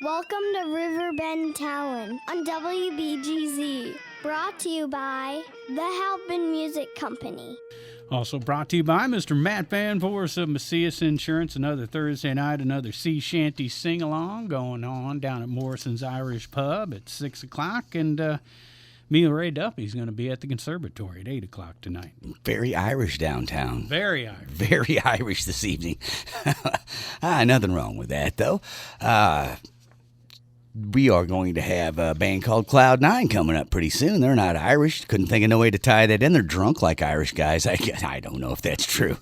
Welcome to Riverbend Talon on WBGZ. Brought to you by the Halpin Music Company. Also brought to you by Mr. Matt Van Voorhis of Macias Insurance. Another Thursday night, another sea shanty sing-along going on down at Morrison's Irish Pub at 6 o'clock. And me and Ray Duffy's going to be at the Conservatory at 8 o'clock tonight. Very Irish downtown. Very Irish. Very Irish this evening. Nothing wrong with that, though. We are going to have a band called Cloud 9 coming up pretty soon. They're not Irish. Couldn't think of no way to tie that in. They're drunk like Irish guys. I don't know if that's true.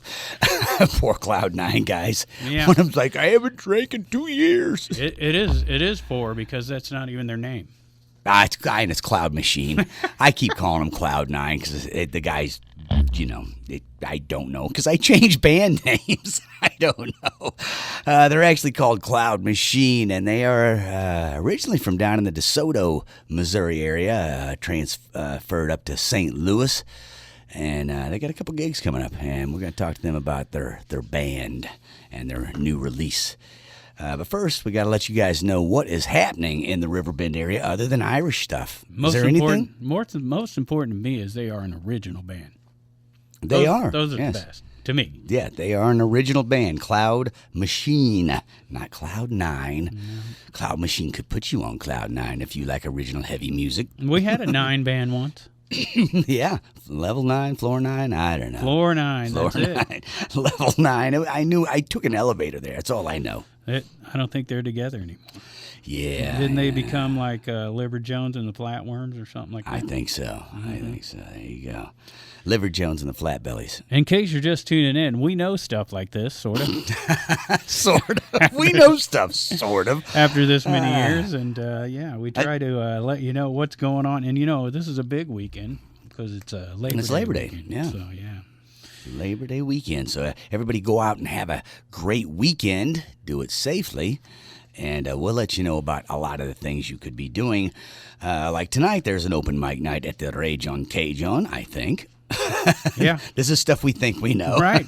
Poor Cloud 9 guys. Yeah. One of them's like, I haven't drank in 2 years. It is poor because that's not even their name. It's Cloud Machine. I keep calling him Cloud 9 because the guy's, I don't know because I changed band names. I don't know. They're actually called Cloud Machine, and they are originally from down in the DeSoto, Missouri area, transferred up to St. Louis, and they got a couple gigs coming up, and we're going to talk to them about their band and their new release. But first, we got to let you guys know what is happening in the Riverbend area other than Irish stuff. Is there anything? Most important to me is they are an original band. They are. Those are yes. the best, to me. Yeah, they are an original band. Cloud Machine, not Cloud 9. Mm. Cloud Machine could put you on Cloud 9 if you like original heavy music. We had a 9 band once. Yeah, level 9, floor 9, I don't know. Floor 9, Floor that's 9. it. Level 9. I took an elevator there. That's all I know. I don't think they're together anymore. Yeah. Didn't they become like Liver Jones and the Flatworms or something like that? I think so. Mm-hmm. I think so. There you go. Liver Jones and the Flatbellies. In case you're just tuning in, we know stuff like this, sort of. Sort of. We know stuff, sort of. After this many years, and we try to let you know what's going on. And this is a big weekend because it's Labor Day. Weekend, yeah. So, yeah. Labor Day weekend. So everybody go out and have a great weekend. Do it safely. And we'll let you know about a lot of the things you could be doing. Like tonight, there's an open mic night at the Ragin, Cajun, I think. Yeah. This is stuff we think we know. Right.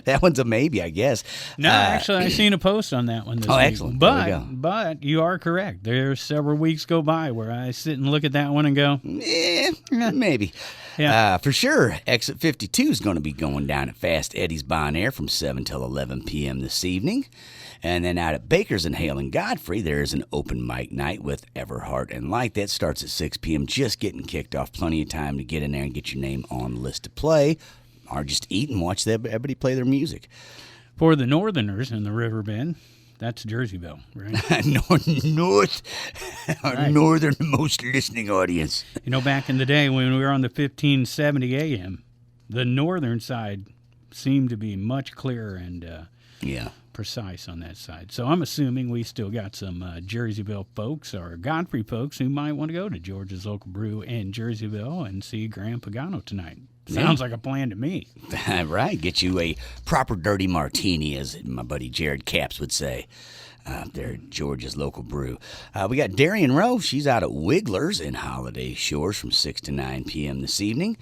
That one's a maybe, I guess. No, actually, I seen a post on that one this week. Excellent. But you are correct. There's several weeks go by where I sit and look at that one and go, maybe. Yeah. For sure, Exit 52 is going to be going down at Fast Eddie's Bon Air from 7 till 11 p.m. this evening. And then out at Baker's and Hale and Godfrey, there's an open mic night with Everhart and Light. That starts at 6 p.m., just getting kicked off. Plenty of time to get in there and get your name on the list to play, or just eat and watch everybody play their music. For the Northerners in the Riverbend, that's Jerseyville, right? North, our right. northernmost listening audience. Back in the day when we were on the 1570 AM, the northern side seemed to be much clearer and precise on that side. So I'm assuming we still got some Jerseyville folks or Godfrey folks who might want to go to George's Local Brew in Jerseyville and see Graham Pagano tonight. Sounds like a plan to me. Right. Get you a proper dirty martini, as my buddy Jared Capps would say. There at George's Local Brew. We got Darian Rowe. She's out at Wiggler's in Holiday Shores from 6 to 9 p.m. this evening.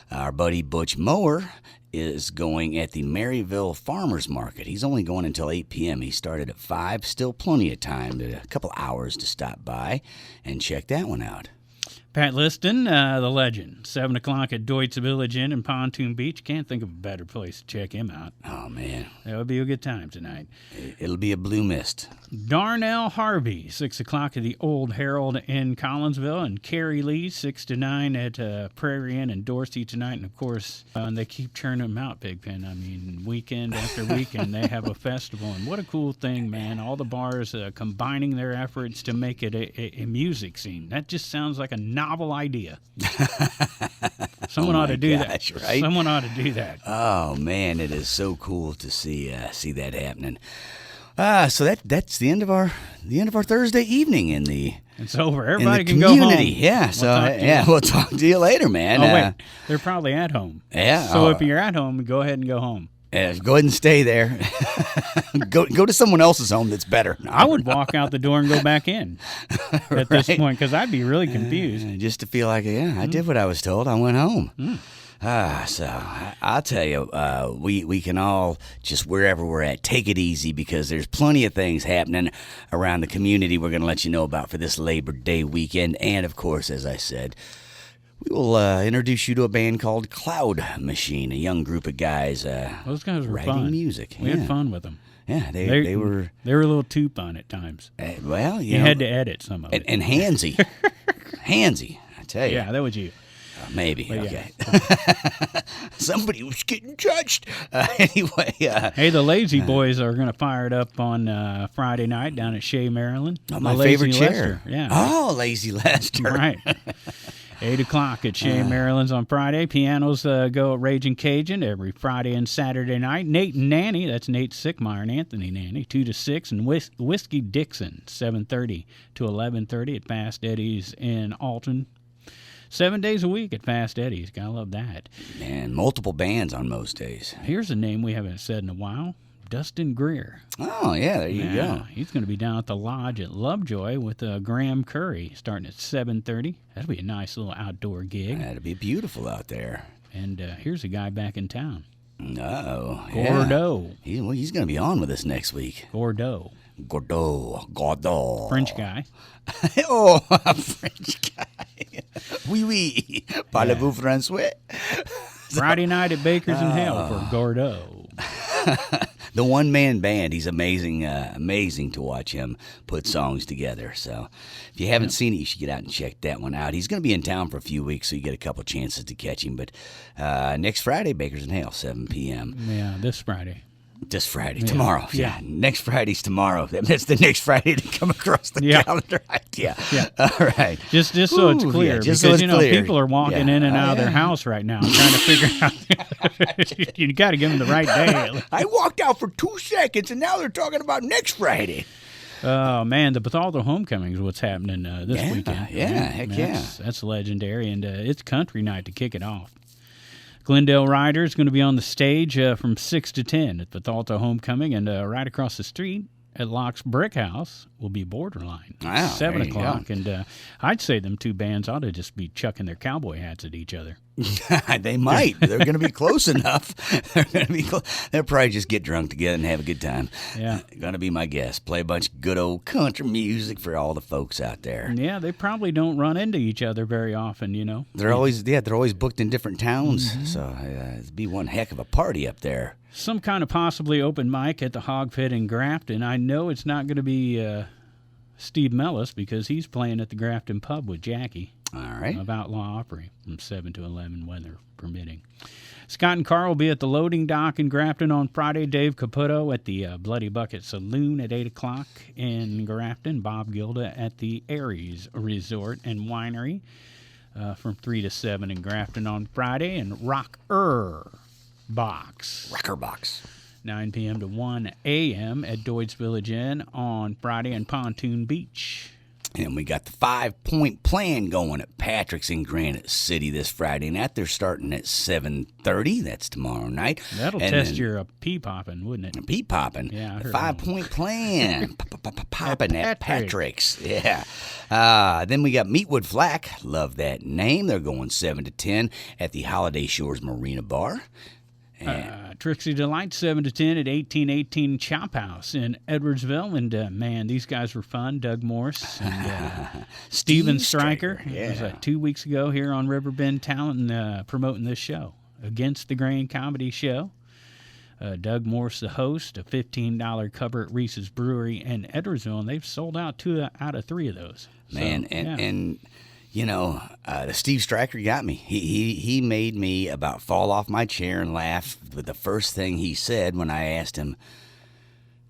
Our buddy Butch Mower is going at the Maryville Farmers Market. He's only going until 8 p.m. He started at 5. Still plenty of time, a couple hours to stop by and check that one out. Pat Liston, the legend, 7 o'clock at Deutz Village Inn in Pontoon Beach. Can't think of a better place to check him out. Oh, man. That would be a good time tonight. It'll be a blue mist. Darnell Harvey, 6 o'clock at the Old Herald in Collinsville, and Carrie Lee, 6 to 9 at Prairie Inn in Dorsey tonight. And, of course, they keep churning them out, Pigpen. I mean, weekend after weekend, they have a festival. And what a cool thing, man. All the bars combining their efforts to make it a music scene. That just sounds like a novel idea. Someone ought to do that. Right? Someone ought to do that. Oh, man, it is so cool to see that happening. So that's the end of our Thursday evening in the It's over. Everybody can go home. Yeah. We'll talk to you later, man. Oh, wait. They're probably at home. Yeah. So if you're at home, go ahead and go home. Go ahead and stay there. go to someone else's home that's better. I would walk out the door and go back in at this point because I'd be really confused. Just to feel like, I did what I was told. I went home. I'll tell you, we can all just wherever we're at, take it easy because there's plenty of things happening around the community we're going to let you know about for this Labor Day weekend. And, of course, as I said, we will introduce you to a band called Cloud Machine, a young group of guys those guys were writing fun. music. We had fun with them. Yeah, they were... They were a little too fun at times. Well, you had to edit some of it. And handsy. Handsy, I tell you. Yeah, that was you. Maybe. But okay. Yeah. Somebody was getting judged. Anyway. Hey, the Lazy Boys are going to fire it up on Friday night down at Chez, Maryland. Oh, my favorite chair. Lester. Yeah. Oh, Lazy Lester. Right. 8 o'clock at Chez, Maryland's on Friday. Pianos go at Ragin Cajun every Friday and Saturday night. Nate and Nanney, that's Nate Sickmeyer and Anthony Nanney, 2 to 6. And Whiskey Dixon, 7:30 to 11:30 at Fast Eddie's in Alton. 7 days a week at Fast Eddie's. Gotta love that. Man, multiple bands on most days. Here's a name we haven't said in a while. Dustin Greer. Oh, yeah, there you go. He's going to be down at the lodge at Lovejoy with Graham Curry starting at 7:30. That'll be a nice little outdoor gig. That'll be beautiful out there. And here's a guy back in town. Oh, Gordo. Yeah. He's going to be on with us next week. Gordo. Gordo. French guy. Oh, French guy. Oui, oui. Parlez-vous français? Friday night at Baker's and Hale for Gordo. The one-man band. He's amazing, amazing to watch him put songs together. So if you haven't seen it, you should get out and check that one out. He's going to be in town for a few weeks, so you get a couple chances to catch him. But next Friday, Baker's and Hale, 7 p.m. Yeah, this Friday. This Friday, tomorrow. Yeah. Next Friday's tomorrow. That's the next Friday to come across the calendar. Yeah. All right. Just so it's clear, just because, so it's clear. people are walking in and out of their house right now trying to figure out. You got to give them the right day. I walked out for 2 seconds, and now they're talking about next Friday. Oh, man, the Bethalto Homecoming is what's happening this weekend. Yeah, heck yeah. That's legendary, and it's country night to kick it off. Glendale Rider is going to be on the stage from 6 to 10 at Bethalto Homecoming, and right across the street at Laux Brickhouse will be Borderline. Wow, 7 o'clock. And I'd say them two bands ought to just be chucking their cowboy hats at each other. They might. They're going to be close enough. They'll probably just get drunk together and have a good time. Yeah. Going to be my guess. Play a bunch of good old country music for all the folks out there. Yeah, they probably don't run into each other very often, They're always booked in different towns, so it'd be one heck of a party up there. Some kind of possibly open mic at the Hawg Pit in Grafton. I know it's not going to be Steve Mellis because he's playing at the Grafton pub with Jackie. All right. Of Outlaw Opry from 7 to 11, weather permitting. Scott and Karl will be at the loading dock in Grafton on Friday. Dave Caputo at the Bloody Bucket Saloon at 8 o'clock in Grafton. Bob Gilda at the Aries Resort and Winery from 3 to 7 in Grafton on Friday. And Rocker Box. 9 p.m. to 1 a.m. at Doyd's Village Inn on Friday in Pontoon Beach. And we got the 5-point plan going at Patrick's in Granite City this Friday night. They're starting at 7:30. That's tomorrow night. That'll test your pea-popping, wouldn't it? Pea-popping. Yeah, I heard 5-point plan. Popping at Patrick's. Yeah. Then we got Meatwood Flack. Love that name. They're going 7 to 10 at the Holiday Shores Marina Bar. Trixie Delight, 7 to 10 at 1818 Chop House in Edwardsville. And, man, these guys were fun. Doug Morse and Steven Stryker. Yeah. It was 2 weeks ago here on Riverbend Talent promoting this show, Against the Grain Comedy Show. Doug Morse, the host, a $15 cover at Reese's Brewery in Edwardsville, and they've sold out 2 out of 3 of those. Man, and the Steve Stryker got me. He made me about fall off my chair and laugh with the first thing he said when I asked him,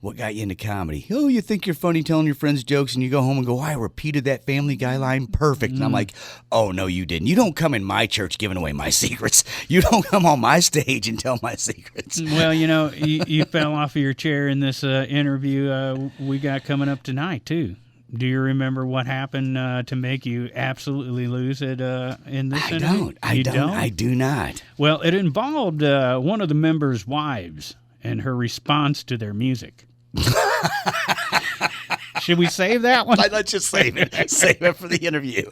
what got you into comedy? Oh, you think you're funny telling your friends jokes and you go home and go, I repeated that Family Guy line perfect. And I'm like, oh, no, you didn't. You don't come in my church giving away my secrets. You don't come on my stage and tell my secrets. Well, you fell off of your chair in this interview we got coming up tonight, too. Do you remember what happened to make you absolutely lose it in this interview? I do not. Well, it involved one of the members' wives and her response to their music. Should we save that one? Let's just save it. Save it for the interview.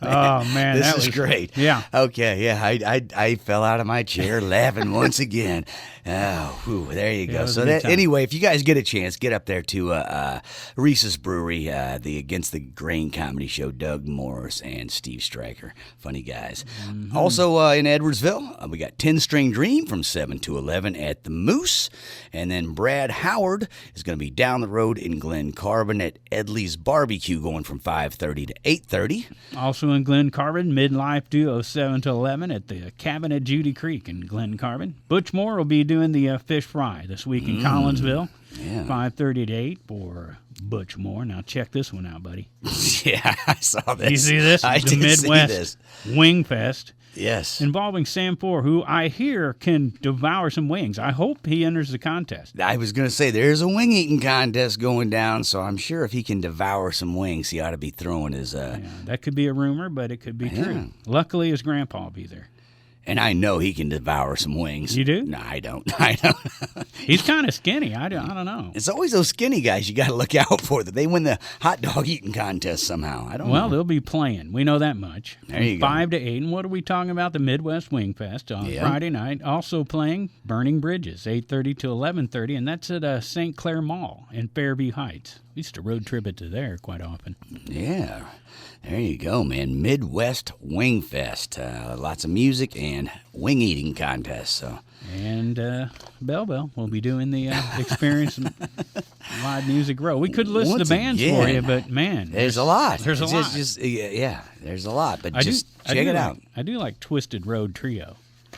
Oh, man. This that is was great. Yeah. Okay, yeah. I fell out of my chair laughing once again. Oh, whew, there you go. So anyway, if you guys get a chance, get up there to Reese's Brewery, the Against the Grain comedy show. Doug Morris and Steve Stryker, funny guys. Mm-hmm. Also in Edwardsville, we got 10 String Dream from 7 to 11 at the Moose, and then Brad Howard is going to be down the road in Glen Carbon at Edley's Barbecue, going from 5:30 to 8:30. Also in Glen Carbon, Midlife Duo 7 to 11 at the Cabin at Judy Creek in Glen Carbon. Butch Moore will be doing the fish fry this week in Collinsville, 5:30 to 8 for Butch Moore. Now check this one out, buddy. Yeah, I saw this. You see this? I the did Midwest see this. Wing Fest. Yes. Involving Sam Four, who I hear can devour some wings. I hope he enters the contest. I was going to say, there's a wing eating contest going down, so I'm sure if he can devour some wings, he ought to be throwing his... Yeah, that could be a rumor, but it could be true. Luckily, his grandpa will be there. And I know he can devour some wings. You do? No, I don't. I don't. He's kind of skinny. I don't know. It's always those skinny guys you got to look out for, that they win the hot dog eating contest somehow. I don't know. Well, they'll be playing. We know that much. There you go. go. 5 to 8. And what are we talking about? The Midwest Wing Fest on Friday night. Also playing Burning Bridges, 8:30 to 11:30, and that's at St. Clair Mall in Fairview Heights. We used to road trip it to there quite often. Yeah. There you go, man. Midwest Wing Fest. Lots of music and wing eating contests. So. And Bell will be doing the Experience Live Music Row. We could list the bands for you, but man, there's a lot. There's a lot. Yeah, there's a lot. But check it out. I do like Twisted Road Trio.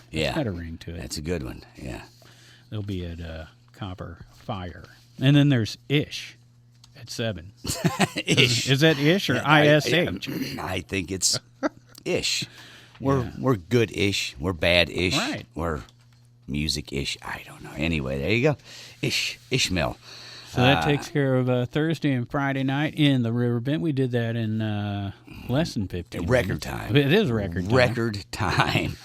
Yeah, it's got a ring to it. That's a good one. Yeah, they'll be at Copper Fire, and then there's Ish. At 7. Ish. Is that Ish or ISH? I think it's Ish. We're good-ish. We're bad-ish. Right. We're music-ish. I don't know. Anyway, there you go. Ishmael. So that takes care of Thursday and Friday night in the River Bend. We did that in less than 15 record minutes. time. It is record time. Record time.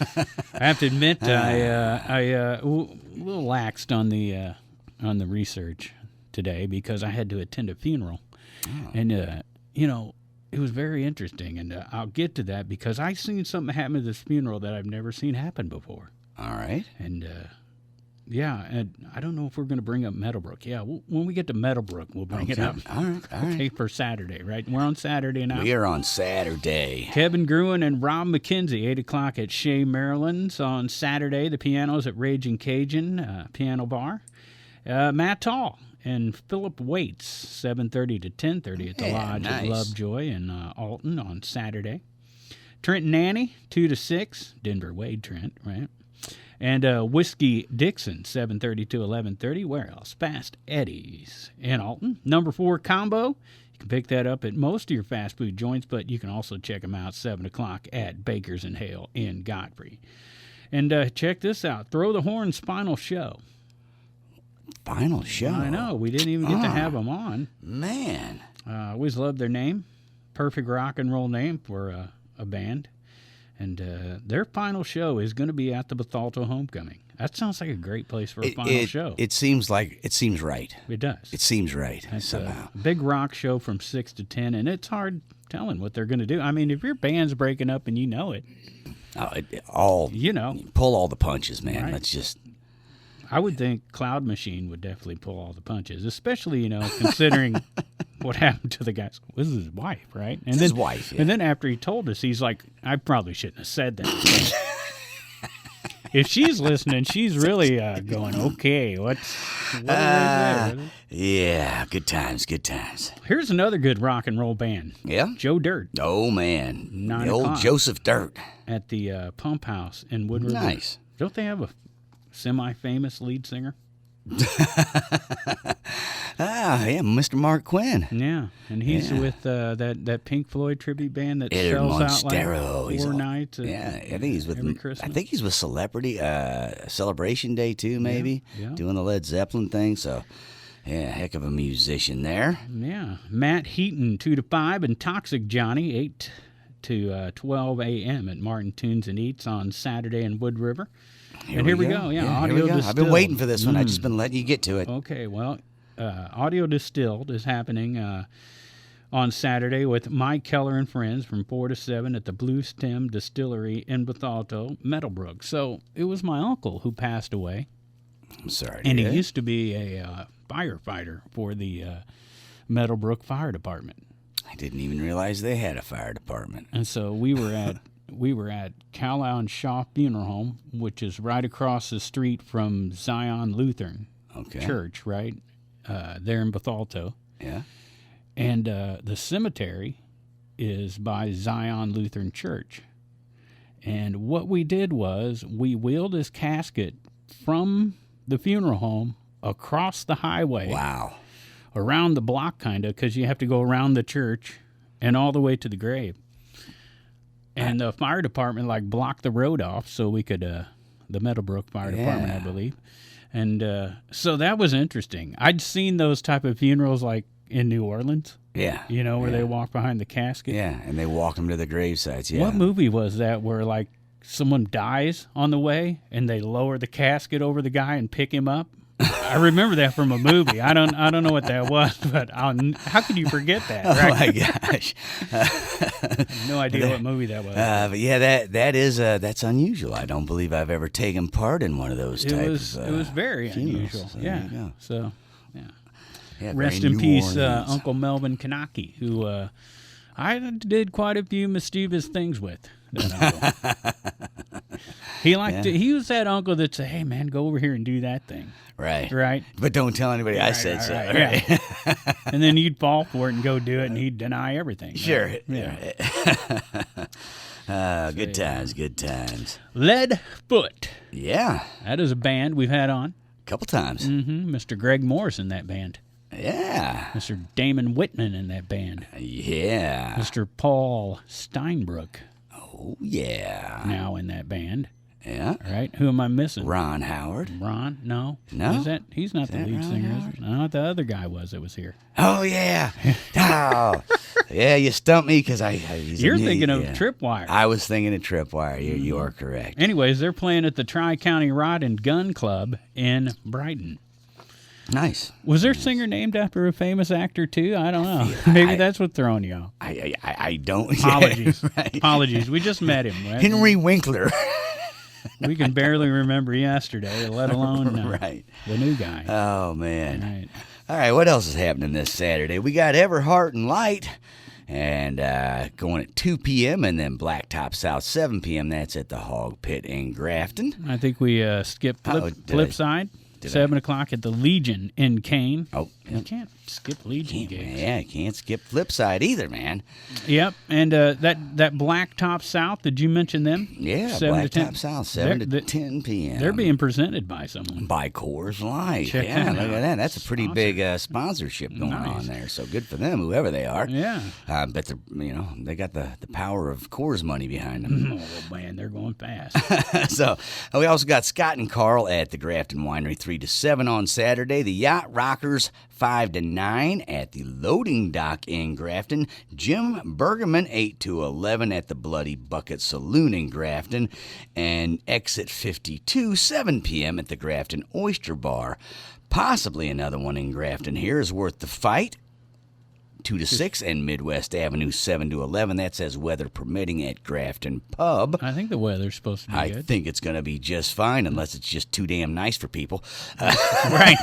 I have to admit, I a little laxed on the research today because I had to attend a funeral. Oh. And, it was very interesting. And I'll get to that because I seen something happen at this funeral that I've never seen happen before. All right. And, and I don't know if we're going to bring up Meadowbrook. Yeah, when we get to Meadowbrook, we'll bring it up. All right. Okay, for Saturday, right? We're on Saturday now. We are on Saturday. Kevin Gruen and Rob McKenzie, 8 o'clock at Chez, Maryland. So on Saturday, the pianos at Ragin' Cajun Piano Bar. Matt Tall and Philip Waits, 7:30 to 10:30 at the Lodge at Lovejoy in Alton on Saturday. Trent Nanney, 2 to 6. Denver Wade Trent, right? And Whiskey Dixon, 7:30 to 11:30. Where else? Fast Eddie's in Alton. Number 4 combo. You can pick that up at most of your fast food joints, but you can also check them out 7 o'clock at Baker's and Hale in Godfrey. And check this out. Throw the Horn Spinal Show. Final show. I know. We didn't even get to have them on. Man. I always loved their name. Perfect rock and roll name for a band. And their final show is going to be at the Bethalto Homecoming. That sounds like a great place for a final show. It seems right. It does. It semes right It's somehow. a big rock show from 6 to 10, and it's hard telling what they're going to do. I mean, if your band's breaking up and you know it, pull all the punches, man. Right. Let's just. I would think Cloud Machine would definitely pull all the punches, especially, considering what happened to the guy. This is his wife, right? And his wife, yeah. And then after he told us, he's like, I probably shouldn't have said that. So, if she's listening, she's really going, okay, what are we Yeah, good times. Here's another good rock and roll band. Yeah? Joe Dirt. Oh, man. 9 the old o'clock. Joseph Dirt. At the Pump House in Wood River. Nice. Don't they have a semi-famous lead singer? Yeah, Mr. Mark Quinn. Yeah, and he's with that Pink Floyd tribute band that Ed sells out Monstero. like 4 nights. I think he's with every Christmas. I think he's with Celebrity Celebration Day too, maybe doing the Led Zeppelin thing. So, yeah, heck of a musician there. Yeah, Matt Heaton 2 to 5 and Toxic Johnny 8 to 12 a.m. at Martin Tunes and Eats on Saturday in Wood River. Here we go. Yeah, Audio Distilled. I've been waiting for this one. I've just been letting you get to it. Okay, well, Audio Distilled is happening on Saturday with Mike Keller and friends from 4 to 7 at the Blue Stem Distillery in Bethalto, Meadowbrook. So it was my uncle who passed away. I'm sorry. And he used to be a firefighter for the Meadowbrook Fire Department. I didn't even realize they had a fire department. And so we were at Carlisle and Shaw Funeral Home, which is right across the street from Zion Lutheran Church, right? There in Bethalto. Yeah. And the cemetery is by Zion Lutheran Church. And what we did was we wheeled his casket from the funeral home across the highway. Wow. Around the block, kind of, because you have to go around the church and all the way to the grave. And the fire department, blocked the road off so we could, the Meadowbrook Fire Department, I believe. And so that was interesting. I'd seen those type of funerals, in New Orleans. Yeah. Where they walk behind the casket. Yeah, and they walk them to the grave sites, yeah. What movie was that where, someone dies on the way and they lower the casket over the guy and pick him up? I remember that from a movie. I don't know what that was, but how could you forget that? Right? Oh my gosh! I have no idea what movie that was. But yeah, that's unusual. I don't believe I've ever taken part in one of those types. It was very funerals. unusual. So yeah. So yeah. Yeah. Rest in peace, Uncle Melvin Kanaki, who I did quite a few mischievous things with. That uncle. He was that uncle that said, "Hey man, go over here and do that thing." Right. But don't tell anybody I said so. Right. Yeah. And then you'd fall for it and go do it, and he'd deny everything. Sure. Right? Yeah. Good times. Leadfoot. Yeah. That is a band we've had on. A couple times. Mm-hmm. Mr. Greg Morrison, that band. Yeah. Mr. Damon Whitman in that band. Yeah. Mr. Paul Steinbrook. Oh, yeah. Now in that band. Yeah. All right. Who am I missing? Ron Howard. Ron? No. No? He's not the lead Ron singer, is Howard? he? No, the other guy was that was here. Oh, yeah. Oh. Yeah, you stumped me because You're thinking of Tripwire. I was thinking of Tripwire. You are correct. Anyways, they're playing at the Tri-County Rod and Gun Club in Brighton. Nice. Was their singer named after a famous actor, too? I don't know. Maybe that's what's throwing you off. I don't. Apologies. Right. Apologies. We just met him, right? Henry Winkler. We can barely remember yesterday, let alone the new guy. Oh, man. Right. All right, what else is happening this Saturday? We got Everhart and Light and going at 2 p.m. and then Blacktop South 7 p.m. That's at the Hawg Pit in Grafton. I think we skipped Flipside. 7 o'clock at the Legion in Kane. Oh, you can't skip Legion gigs. Yeah, can't skip Flipside either, man. Yep, and that Blacktop South, did you mention them? Yeah, 7 to 10. Blacktop South, 7 to 10 p.m. They're being presented by someone. By Coors Light. Check yeah, that look out. at that. That's a pretty big sponsorship going on there. So good for them, whoever they are. Yeah. But they got the power of Coors money behind them. Oh man, they're going fast. So we also got Scott and Karl at the Grafton Winery 3 to 7 on Saturday. The Yacht Rockers 5 to 9 at the Loading Dock in Grafton. Jim Bergerman 8 to 11 at the Bloody Bucket Saloon in Grafton. And Exit 52 7 p.m. at the Grafton Oyster Bar. Possibly another one in Grafton here is Worth the Fight. 2 to 6 and Midwest Avenue 7 to 11. That's as weather permitting at Grafton Pub. I think the weather's supposed to be good. I think it's going to be just fine unless it's just too damn nice for people. Right.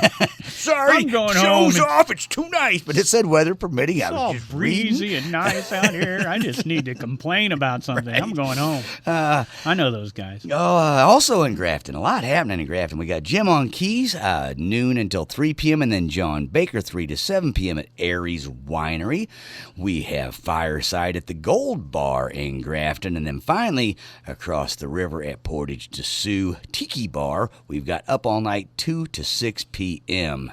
Sorry, I'm going show's home. off. It's too nice, but it said weather permitting. It's all breezy and nice out here. I just need to complain about something. Right. I'm going home. I know those guys. Also in Grafton, a lot happening in Grafton. We got Jim on keys, noon until 3 p.m., and then John Baker 3 to 7 p.m. at Aries Winery. We have Fireside at the Gold Bar in Grafton. And then finally, across the river at Portage de Sioux Tiki Bar, we've got Up All Night 2 to 6 p.m.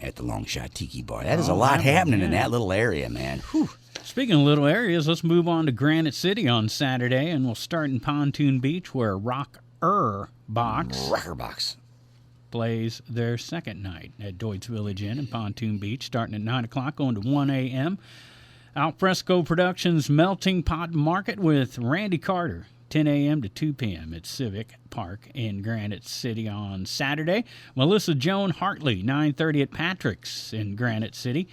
at the Longshot Tiki Bar. That is a lot happening in that little area, man. Whew. Speaking of little areas, let's move on to Granite City on Saturday, and we'll start in Pontoon Beach, where Rocker Box plays their second night at Deutz Village Inn in Pontoon Beach, starting at 9 o'clock, going to 1 a.m. Alfresco Productions Melting Pot Market with Randy Carter, 10 a.m. to 2 p.m. at Civic Park in Granite City on Saturday. Melissa Joan Hartley, 9:30 at Patrick's in Granite City.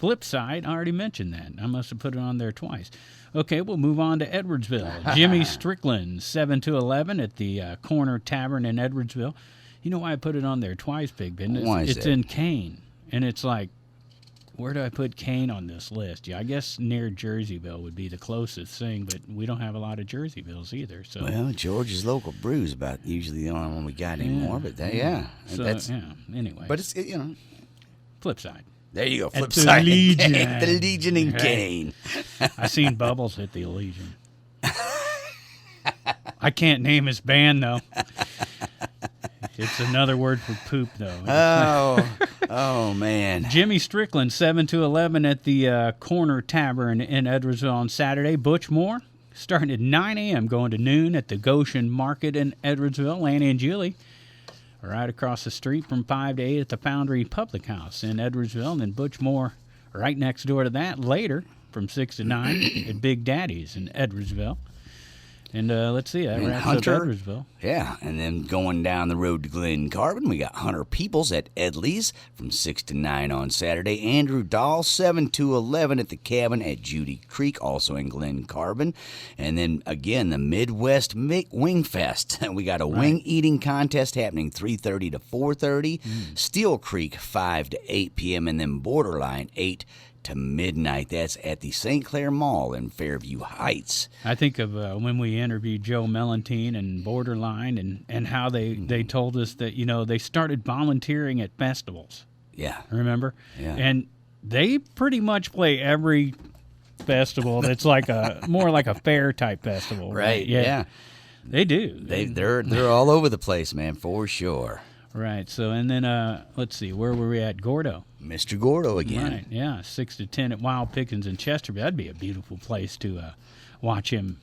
Flipside, I already mentioned that. I must have put it on there twice. Okay, we'll move on to Edwardsville. Jimmy Strickland, 7 to 11 at the Corner Tavern in Edwardsville. You know why I put it on there twice, Big Ben? Why is it's that? in Kane, and it's like, where do I put Kane on this list? Yeah, I guess near Jerseyville would be the closest thing, but we don't have a lot of Jerseyvilles either. So Well, George's Local Brew's about usually the only one we got anymore, but yeah. So, That's, yeah, anyway. but it's, you know. Flip side. There you go, At flip the side. Legion. The Legion in Right. Kane. I seen Bubbles hit the Legion. I can't name his band, though. It's another word for poop, though. Oh, man. Jimmy Strickland, 7 to 11 at the Corner Tavern in Edwardsville on Saturday. Butch Moore, starting at 9 a.m., going to noon at the Goshen Market in Edwardsville. Lanny and Julie, right across the street from 5 to 8 at the Foundry Public House in Edwardsville. And then Butch Moore right next door to that later from 6 to 9 at Big Daddy's in Edwardsville. And let's see, that And wraps Hunter, up Edwardsville. Yeah, and then going down the road to Glen Carbon, we got Hunter Peoples at Edley's from 6 to 9 on Saturday. Andrew Dahl, 7 to 11 at the Cabin at Judy Creek, also in Glen Carbon. And then, again, the Midwest Wing Fest. We got a wing eating contest happening 3:30 to 4:30. Steel Creek, 5 to 8 p.m., and then Borderline, 8 to midnight. That's at the St. Clair Mall in Fairview Heights. I think of when we interviewed Joe Mellentine and Borderline and how they told us that, you know, they started volunteering at festivals. Yeah. Remember? Yeah. And they pretty much play every festival that's like more like a fair type festival. Right. Yeah. They do. They're all over the place, man, for sure. Right. So, and then let's see, where were we at? Gordo. Mr. Gordo again. Right. Yeah. 6 to 10 at Wild Pickens in Chesterfield. That'd be a beautiful place to watch him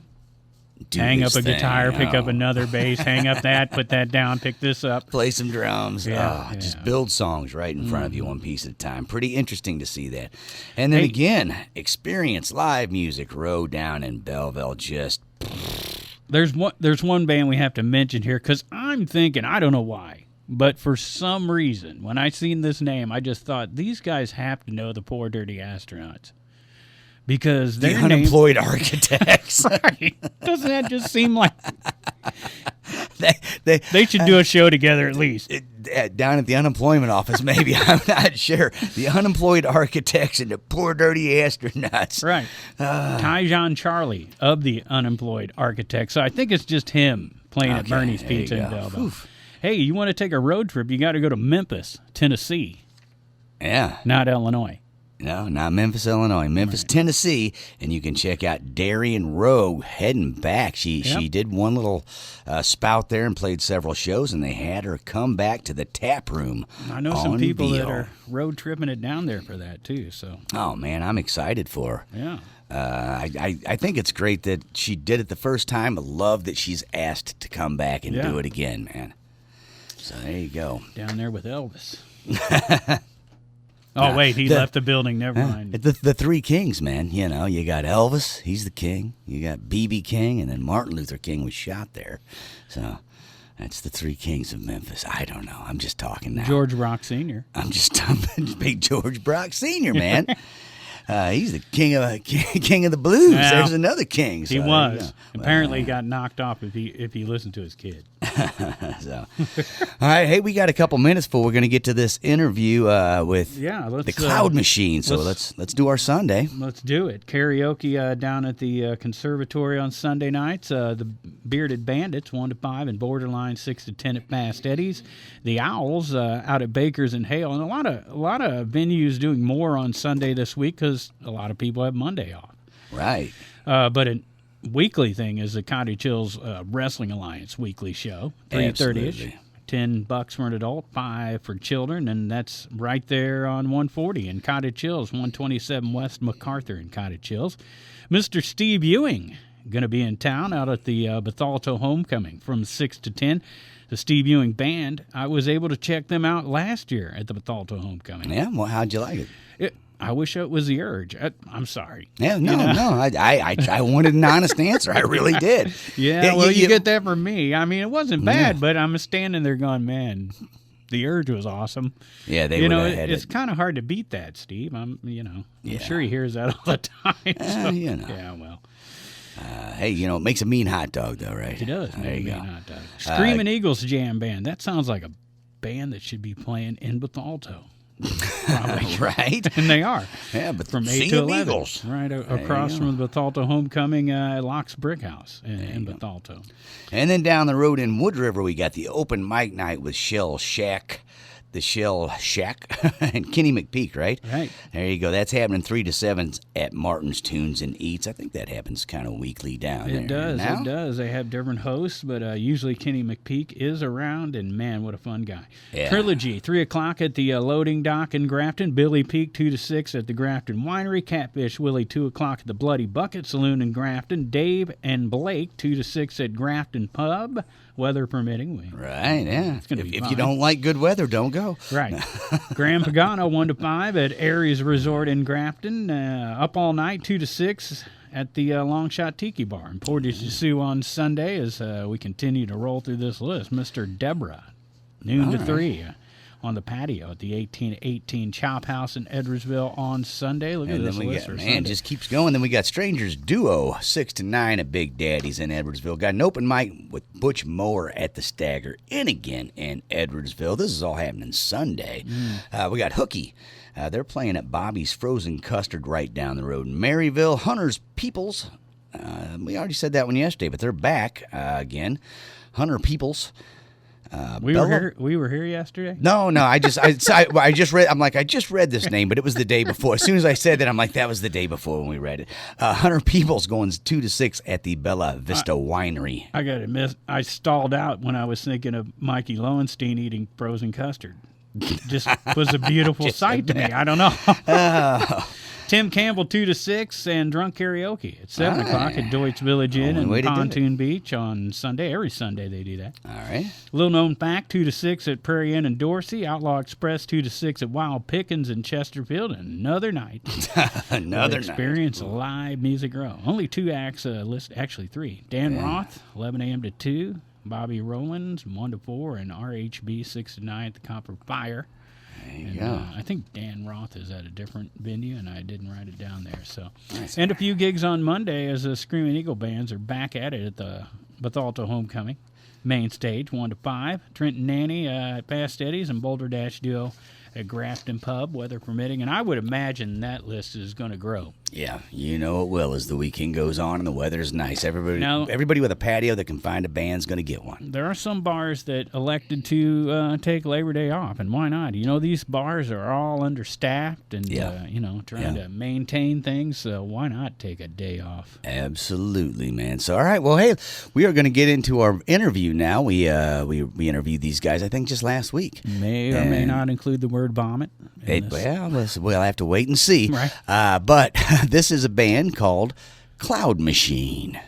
hang up his a guitar, thing, pick up another bass, hang up that, put that down, pick this up. Play some drums. Yeah, Just yeah. build songs right in front of you one piece at a time. Pretty interesting to see that. And then again, experience live music row down in Belleville. Just There's one band we have to mention here because I'm thinking, I don't know why, but for some reason, when I seen this name, I just thought these guys have to know the Poor Dirty Astronauts because the their unemployed architects. Right. Doesn't that just seem like they they should do a show together at least? down at the unemployment office, maybe. I'm not sure. The unemployed architects and the poor dirty astronauts. Right. Cajun Charlie of the Unemployed Architects. So I think it's just him playing at Okay, Bernie's there you Pizza in go. Belleville. Oof. Hey, you want to take a road trip, you got to go to Memphis, Tennessee, Yeah. not Illinois. No, not Memphis, Illinois. Memphis, Tennessee, and you can check out Darian Rowe heading back. She did one little spout there and played several shows, and they had her come back to the tap room. I know some on people that Beale. are road tripping it down there for that too. So Oh man, I'm excited for her. yeah, I think it's great that she did it the first time. I love that she's asked to come back and Yeah. do it again, man. So there you go. down there with Elvis. Oh wait, he left the building. Never mind. The three kings, man. You know, you got Elvis, he's the king. You got B.B. King, and then Martin Luther King was shot there. So that's the three kings of Memphis. I don't know. I'm just talking now. George Rock Sr. I'm big George Brock Sr., man. He's the king of the blues. Yeah. There's another king. So He there you was. go. Apparently, he got knocked off if he listened to his kid. So, all right. Hey, we got a couple minutes before we're going to get to this interview with Let's, the Cloud Machine. So let's do our Sunday. Let's do it. Karaoke down at the conservatory on Sunday nights. The Bearded Bandits 1 to 5 and Borderline 6 to 10 at Fast Eddie's. The Owls out at Baker's and Hale, and a lot of venues doing more on Sunday this week because a lot of people have Monday off. Right. But a weekly thing is the Cottage Hills Wrestling Alliance weekly show, 3:30ish. Absolutely. $10 for an adult, $5 for children, and that's right there on 140 in Cottage Hills, 127 West MacArthur in Cottage Hills. Mr. Steve Ewing going to be in town out at the Bethalto Homecoming from 6 to 10. The Steve Ewing Band, I was able to check them out last year at the Bethalto Homecoming. Yeah. Well, how'd you like it? I wish it was the Urge. I'm sorry. Yeah, no. I wanted an honest answer. I really did. Yeah, well, you get that from me. I mean, it wasn't bad, but I'm standing there going, man, the Urge was awesome. Yeah, they would have had it's kind of hard to beat that, Steve. I'm sure he hears that all the time. So, Yeah, well. Hey, it makes a mean hot dog, though, right? It does. There you go. Hot dog. Screaming Eagles Jam Band. That sounds like a band that should be playing in Bethalto. Probably. Right? And they are. Yeah, but from 8 Sea to of 11. Eagles. Right across from the Bethalto Homecoming Laux Brickhouse in Bethalto. And then down the road in Wood River, we got the open mic night with Shell Shack. The Shell Shack and Kenny McPeak, right? Right. There you go. That's happening 3 to 7 at Martin's Tunes and Eats. I think that happens kind of weekly down there. It does. Now? It does. They have different hosts, but usually Kenny McPeak is around, and man, what a fun guy. Yeah. Trilogy, 3 o'clock at the loading dock in Grafton. Billy Peak, 2 to 6 at the Grafton Winery. Catfish Willie, 2 o'clock at the Bloody Bucket Saloon in Grafton. Dave and Blake, 2 to 6 at Grafton Pub. Weather permitting. Right, yeah. It's gonna be if fine. you don't like good weather, don't go. Right. Grand Pagano, 1 to 5 at Aries Resort in Grafton. Up all night, 2 to 6 at the Long Shot Tiki Bar. And Portage to Sioux on Sunday as we continue to roll through this list. Mr. Deborah, noon to 3 on the patio at the 1818 Chop House in Edwardsville on Sunday. Look at And this then we list got, for man, Sunday. just keeps going. Then we got Strangers Duo, 6 to 9 at Big Daddy's in Edwardsville. Got an open mic with Butch Mower at the Stagger in again in Edwardsville. This is all happening Sunday. We got Hooky. They're playing at Bobby's Frozen Custard right down the road in Maryville. Hunter's Peoples. We already said that one yesterday, but they're back again. Hunter Peoples. We were here yesterday. No, I just read. I'm like, I just read this name, but it was the day before. As soon as I said that, I'm like, that was the day before when we read it. Hunter Peoples going 2 to 6 at the Bella Vista Winery. I got to admit, I stalled out when I was thinking of Mikey Lowenstein eating frozen custard. Just was a beautiful sight to me. I don't know. Tim Campbell, 2 to 6, and drunk karaoke at 7 o'clock at Deutsch Village Inn Only way and to do Pontoon Beach on Sunday. Every Sunday they do that. All right. Little known fact, 2 to 6 at Prairie Inn and Dorsey. Outlaw Express, 2 to 6 at Wild Pickens in Chesterfield. Another night. Another experience a live music row. Only 2 acts listed, actually 3. Dan Roth, 11 a.m. to 2. Bobby Rowlands, 1 to 4, and RHB 6 to 9 at the Copper Fire. There you go. I think Dan Roth is at a different venue, and I didn't write it down there. So, Nice. And a few gigs on Monday as the Screaming Eagle bands are back at it at the Bethalto Homecoming. Main stage, 1 to 5. Trenton Nanney at Fast Eddie's and Boulder Dash Duo at Grafton Pub, weather permitting. And I would imagine that list is going to grow. Yeah, you know it will as the weekend goes on and the weather's nice. Everybody with a patio that can find a band's going to get one. There are some bars that elected to take Labor Day off, and why not? These bars are all understaffed and, trying to maintain things, so why not take a day off? Absolutely, man. So, all right, well, hey, we are going to get into our interview now. We interviewed these guys, I think, just last week. May or may not include the word vomit. We'll have to wait and see. Right. But this is a band called Cloud Machine.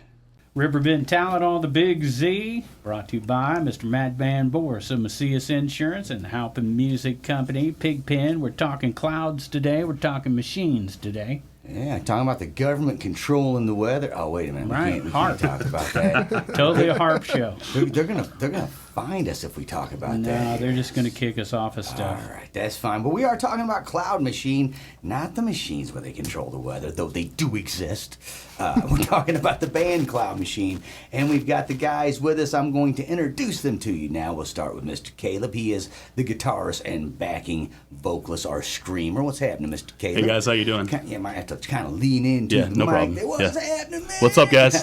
Riverbend Talent on the Big Z, brought to you by Mr. Matt Van Boris of Macias Insurance and the Halpin Music Company. Pigpen, we're talking clouds today. We're talking machines today. Yeah, talking about the government controlling the weather. Oh, wait a minute. Right, We can't talk about that. Totally a harp show. They're gonna find us if we talk about that. No, they're just going to kick us off of stuff. All right, that's fine. But we are talking about Cloud Machine, not the machines where they control the weather, though they do exist. We're talking about the band Cloud Machine, and we've got the guys with us. I'm going to introduce them to you now. We'll start with Mr. Caleb. He is the guitarist and backing vocalist, or screamer. What's happening, Mr. Caleb? Hey, guys, how you doing? You might have to kind of lean into the no mic. problem. What's happening, man? What's up, guys?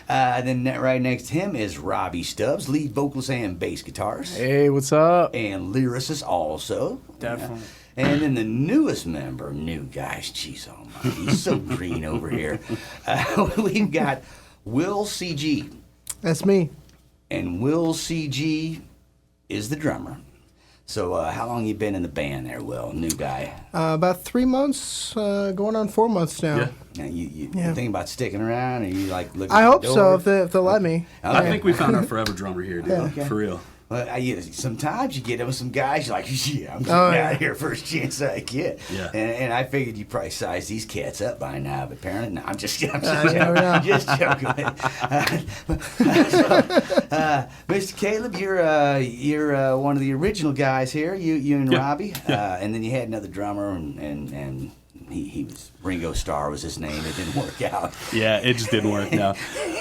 Then right next to him is Robbie Stubbs, lead vocalist and bass guitarist. Hey, what's up? And lyricist also. Definitely. And then the newest member, jeez almighty, he's so green over here. We've got Will CG. That's me. And Will CG is the drummer. So how long you been in the band there, Will? New guy? About 3 months, going on 4 months now. Yeah. Now, you thinking about sticking around? Or you like looking I at hope the so, door? if they'll let me. I think we found our forever drummer here, dude. Okay. For real. Sometimes you get with some guys, you're like, yeah, I'm getting out of here first chance I get. Yeah. And I figured you probably sized these cats up by now, but apparently, no, I'm just joking. Just joking. Mr. Caleb, you're one of the original guys here. You and Robbie, and then you had another drummer, and he was Ringo Starr was his name. It didn't work out. Yeah, it just didn't work. No,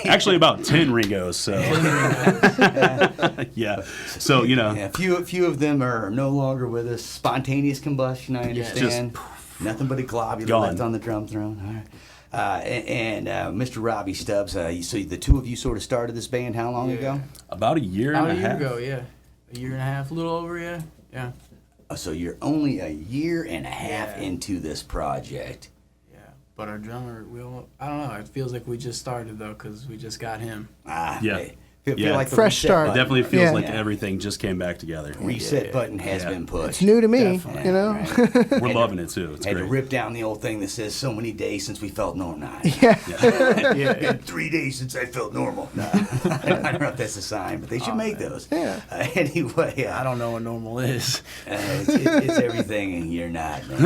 actually, about 10 Ringos. So yeah, so a few of them are no longer with us. Spontaneous combustion, I understand. Nothing but a globule left on the drum throne. All right. And Mr. Robbie Stubbs, so the two of you sort of started this band how long ago? About a year and a half. Ago, yeah. A year and a half, a little over, yeah. So you're only a year and a half into this project. Yeah, but our drummer, I don't know. It feels like we just started though, because we just got him. Feel like the fresh start. It definitely feels like everything just came back together. Reset button has been pushed. It's new to me, Right. We're loving it too. It's Had great. to rip down the old thing that says so many days since we felt normal. Yeah. 3 days since I felt normal. No. I don't know if that's a sign, but they should make those. Yeah. Anyway, I don't know what normal is. it's everything and you're not, man.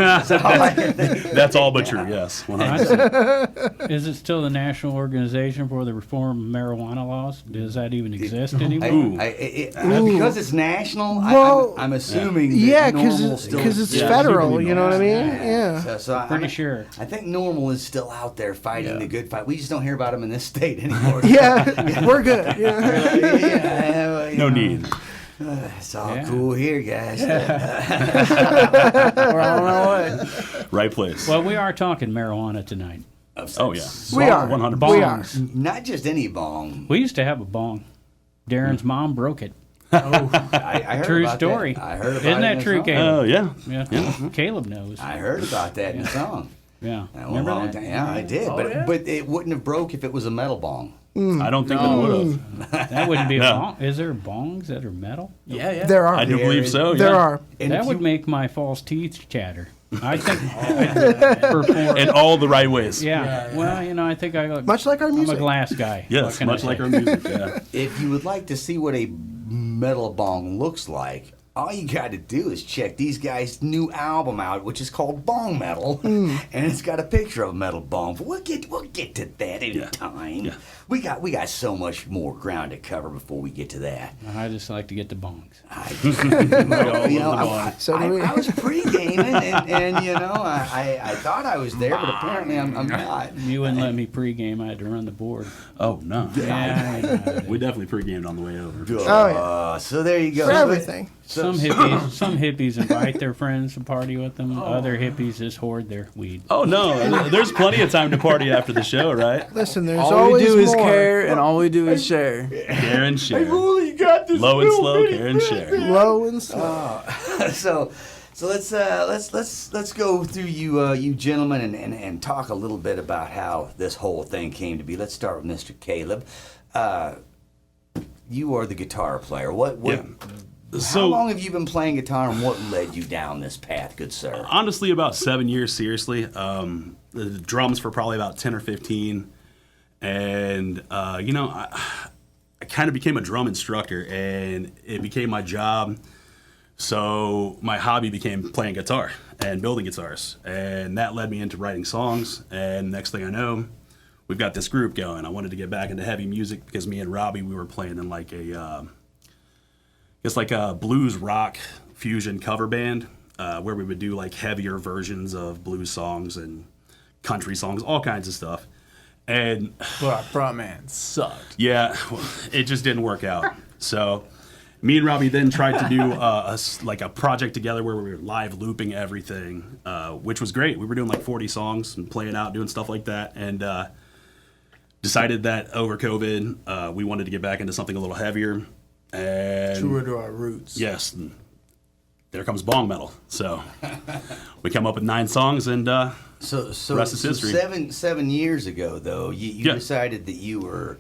That's all but true. Yes. 100%. Is it still the National Organization for the Reform of Marijuana Laws? Does that even exist anymore? Because it's national, Well, I'm assuming Yeah, that normal still because it's exists. federal, you know what I mean? Yeah. So Pretty sure. I think normal is still out there fighting the good fight. We just don't hear about them in this state anymore. Yeah, we're good. Yeah. No need. It's all cool here, guys. We're on our way. Right place. Well, we are talking marijuana tonight. Oh yeah. We are. 100%. We are. Not just any bong. We used to have a bong. Darren's mom broke it. I heard True about story. That. I heard about Isn't it that in the true, song. Caleb? Yeah. Yeah. Caleb knows. I heard about that in the song. Yeah. Remember that? Yeah, I did. But it wouldn't have broke if it was a metal bong. I don't think that would have. That wouldn't be a No. bong. Is there bongs that are metal? Yeah. There are. I do believe so. There yeah. are. And That if would you- make my false teeth chatter. I think for In all the right ways. yeah. Well, I think Much like our I'm a music. glass guy. Yes, What can I much like say? our music. Yeah. If you would like to see what a metal bong looks like, all you got to do is check these guys' new album out, which is called Bong Metal, and it's got a picture of a metal bong. But we'll get to that in time. Yeah. We got so much more ground to cover before we get to that. I just like to get the bongs. I So do we. I was pre-gaming, and I thought I was there, but apparently I'm not. You wouldn't let me pregame. I had to run the board. Oh no. Yeah. We definitely pre-gamed on the way over. Oh, So there you go. For everything. Some hippies invite their friends to party with them. Other hippies just hoard their weed. Oh no. There's plenty of time to party after the show, right? Listen, there's All always we do is more. care, and all we do is share. Care and share. Only got this Low and slow, care and share. Low and slow. So let's go through you gentlemen and talk a little bit about how this whole thing came to be. Let's start with Mr. Caleb. You are the guitar player. How long have you been playing guitar, and what led you down this path, good sir? Honestly, about 7 years, seriously. The drums for probably about 10 or 15. And, I kind of became a drum instructor, and it became my job. So my hobby became playing guitar and building guitars. And that led me into writing songs. And next thing I know, we've got this group going. I wanted to get back into heavy music because me and Robbie, we were playing in like a blues rock fusion cover band where we would do like heavier versions of blues songs and country songs, all kinds of stuff. And But our frontman sucked. yeah, it just didn't work out. So me and Robbie then tried to do a project together where we were live looping everything, which was great. We were doing like 40 songs and playing out, doing stuff like that, and decided that over COVID, we wanted to get back into something a little heavier. And Truer to our roots. yes, and there comes Bong Metal. So we come up with 9 songs, and So rest is history. 7 years ago, though, you decided that you were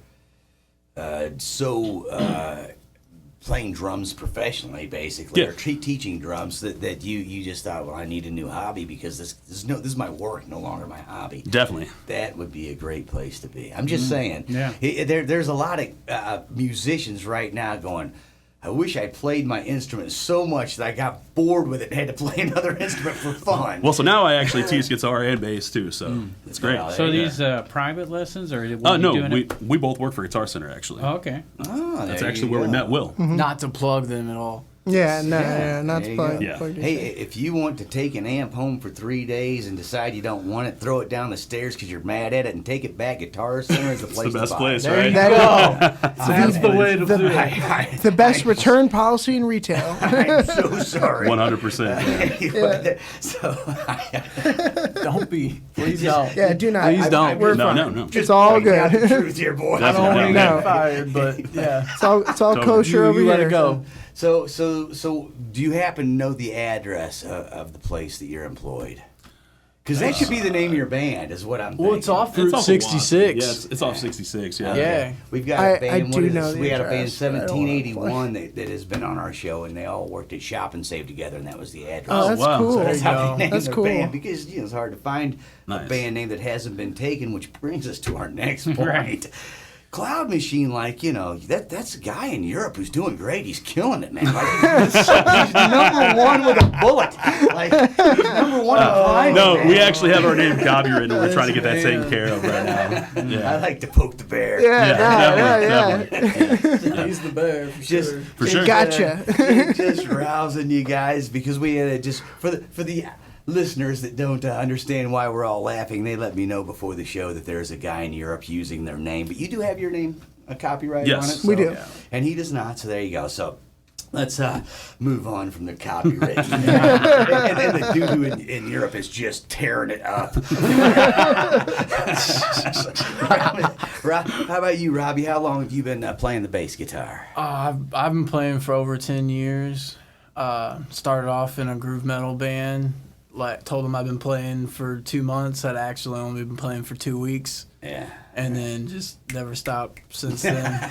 playing drums professionally, basically, or teaching drums, that you just thought, well, I need a new hobby because this is my work, no longer my hobby. definitely. That would be a great place to be. I'm just saying. Yeah. There's a lot of musicians right now going, I wish I played my instrument so much that I got bored with it and had to play another instrument for fun. Well, so now I actually teach guitar and bass too, so it's great. Well, So there you these private lessons, or what Oh are you no, doing? we both work for Guitar Center actually. Oh, okay. Oh, That's there actually you where we go. met Will. Not to plug them at all. Yeah, no, Yeah, not there you plug. go. Yeah. plug Hey, yourself. if you want to take an amp home for 3 days and decide you don't want it, throw it down the stairs because you're mad at it and take it back. Guitar Center is the place the best to buy place, it. right? That's the way to do it. The best return policy in retail. I'm so sorry. 100%. So, Don't be. Please don't. Yeah, do not. Please don't. We're No, fine. no, no. It's all pointing out the good. truth here, boys. I don't want to No. get fired, but yeah. It's all kosher over You here. gotta go. So, do you happen to know the address of the place that you're employed? Because that should be the name of your band, is what I'm thinking. Well, it's off Route off of 66. Yeah, it's off 66. Yeah. Yeah. We've got I a band. do what is know this? the We had a band address, but I don't wanna 1781 that has been on our show, and they all worked at Shop and Save together, and that was the address. Oh, that's wow. cool. So That's how they named That's their cool. band, because it's hard to find a Nice. band name that hasn't been taken, which brings us to our next point. Right. Cloud Machine, that's a guy in Europe who's doing great. He's killing it, man. Like, he's number one with a bullet. Like, he's number one in vinyl, No, man. we actually have our name copywritten, and we're trying to get that taken care of right now. I Yeah. like to poke the bear. Yeah, definitely. He's the bear for Just sure. For sure. Gotcha. just rousing you guys because we just for the listeners that don't understand why we're all laughing, they let me know before the show that there's a guy in Europe using their name, but you do have your name copyrighted on it. Yes. We do. And he does not. So there you go. So. Let's move on from the copyright. And then the dude who in Europe is just tearing it up. How about you, Robbie? How long have you been playing the bass guitar? I've been playing for over 10 years. Started off in a groove metal band. Told them I've been playing for 2 months. I'd actually only been playing for 2 weeks. Yeah. And then just never stopped since then.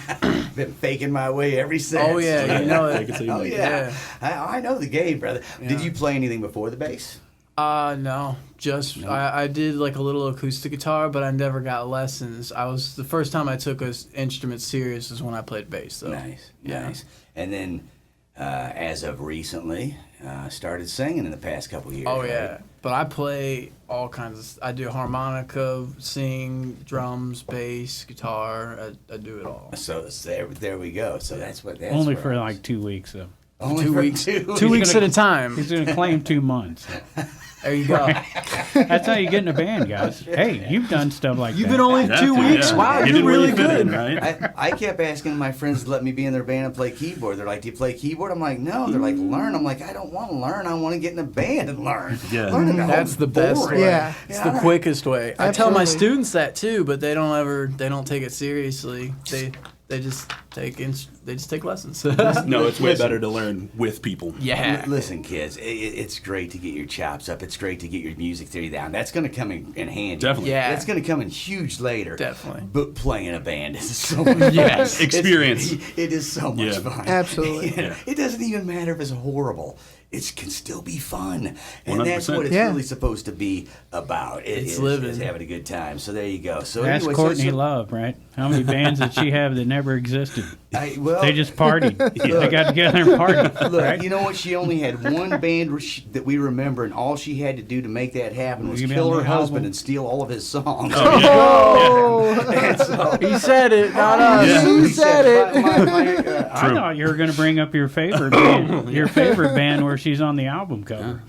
Been faking my way ever since. Oh, yeah, you know Take it. it to you, Oh, mate. yeah. I know the game, brother. Did Yeah. you play anything before the bass? No. Just I did like a little acoustic guitar, but I never got lessons. The first time I took an instrument serious is when I played bass, though. Nice. Yeah. Nice. And then, as of recently, started singing in the past couple years. Oh right? yeah, but I play all kinds of. I do harmonica, sing, drums, bass, guitar. I do it all. So there we go. So that's what that's Only where for I like was- 2 weeks, though. only 2 for weeks. 2 2 weeks at gonna- a time. He's going to claim 2 months. There you go. That's how you get in a band, guys. Hey, you've done stuff like You've that. been only Have 2 to, weeks. yeah. Wow, Get you're in where you really fit good. in, right? I kept asking my friends to let me be in their band and play keyboard. They're like, "Do you play keyboard?" I'm like, "No." They're like, "Learn." I'm like, "I don't want to learn. I want to get in a band and learn." Yeah. Learning at That's home's the best boring. way. Yeah. It's the quickest way. I tell my Absolutely. students that too, but they don't take it seriously. They just take lessons. No, it's way better to learn with people. Yeah. Listen, kids, it's great to get your chops up. It's great to get your music theory down. That's going to come in handy. Definitely. Yeah. That's going to come in huge later. Definitely. But playing in a band is so much Yes. fun. Experience. It is so much Yeah. fun. Absolutely. You know, it doesn't even matter if it's horrible. It can still be fun. And that's 100%. what it's Yeah. really supposed to be about. It's living. It's having a good time. So there you go. So That's anyway, Courtney Love, right? How many bands did she have that never existed? well, They just partied. They got together and partied, Look, right? you know what? She only had one band that we remember, and all she had to do to make that happen was You mean kill on her the husband album? and steal all of his songs. Oh, And so- He said it, not us. Yeah. who said it? I thought you were going to bring up your favorite band, where she's on the album cover.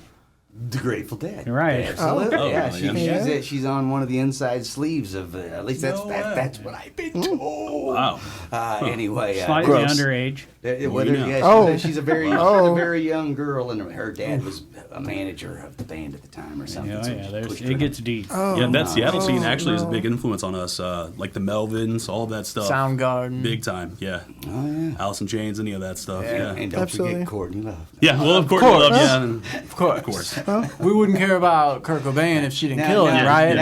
The Grateful Dead. Right. Absolutely. Oh, yeah, yeah. she's on one of the inside sleeves of. At least that's what I've been told. Wow. Anyway, Slightly Gross. underage. She's a very young girl, and her dad was a manager of the band at the time or something. Yeah, so yeah. she pushed her. It gets deep. Yeah, that Seattle scene actually is a no. big influence on us. Like the Melvins, all of that stuff. Soundgarden. Big time, yeah. Oh yeah. Alice in Chains, any of that stuff. Yeah. And don't Absolutely. forget Courtney Love. Yeah, well, of course. course. Love, yeah. Of course. Of course. We wouldn't care about Kurt Cobain if she didn't kill him, right?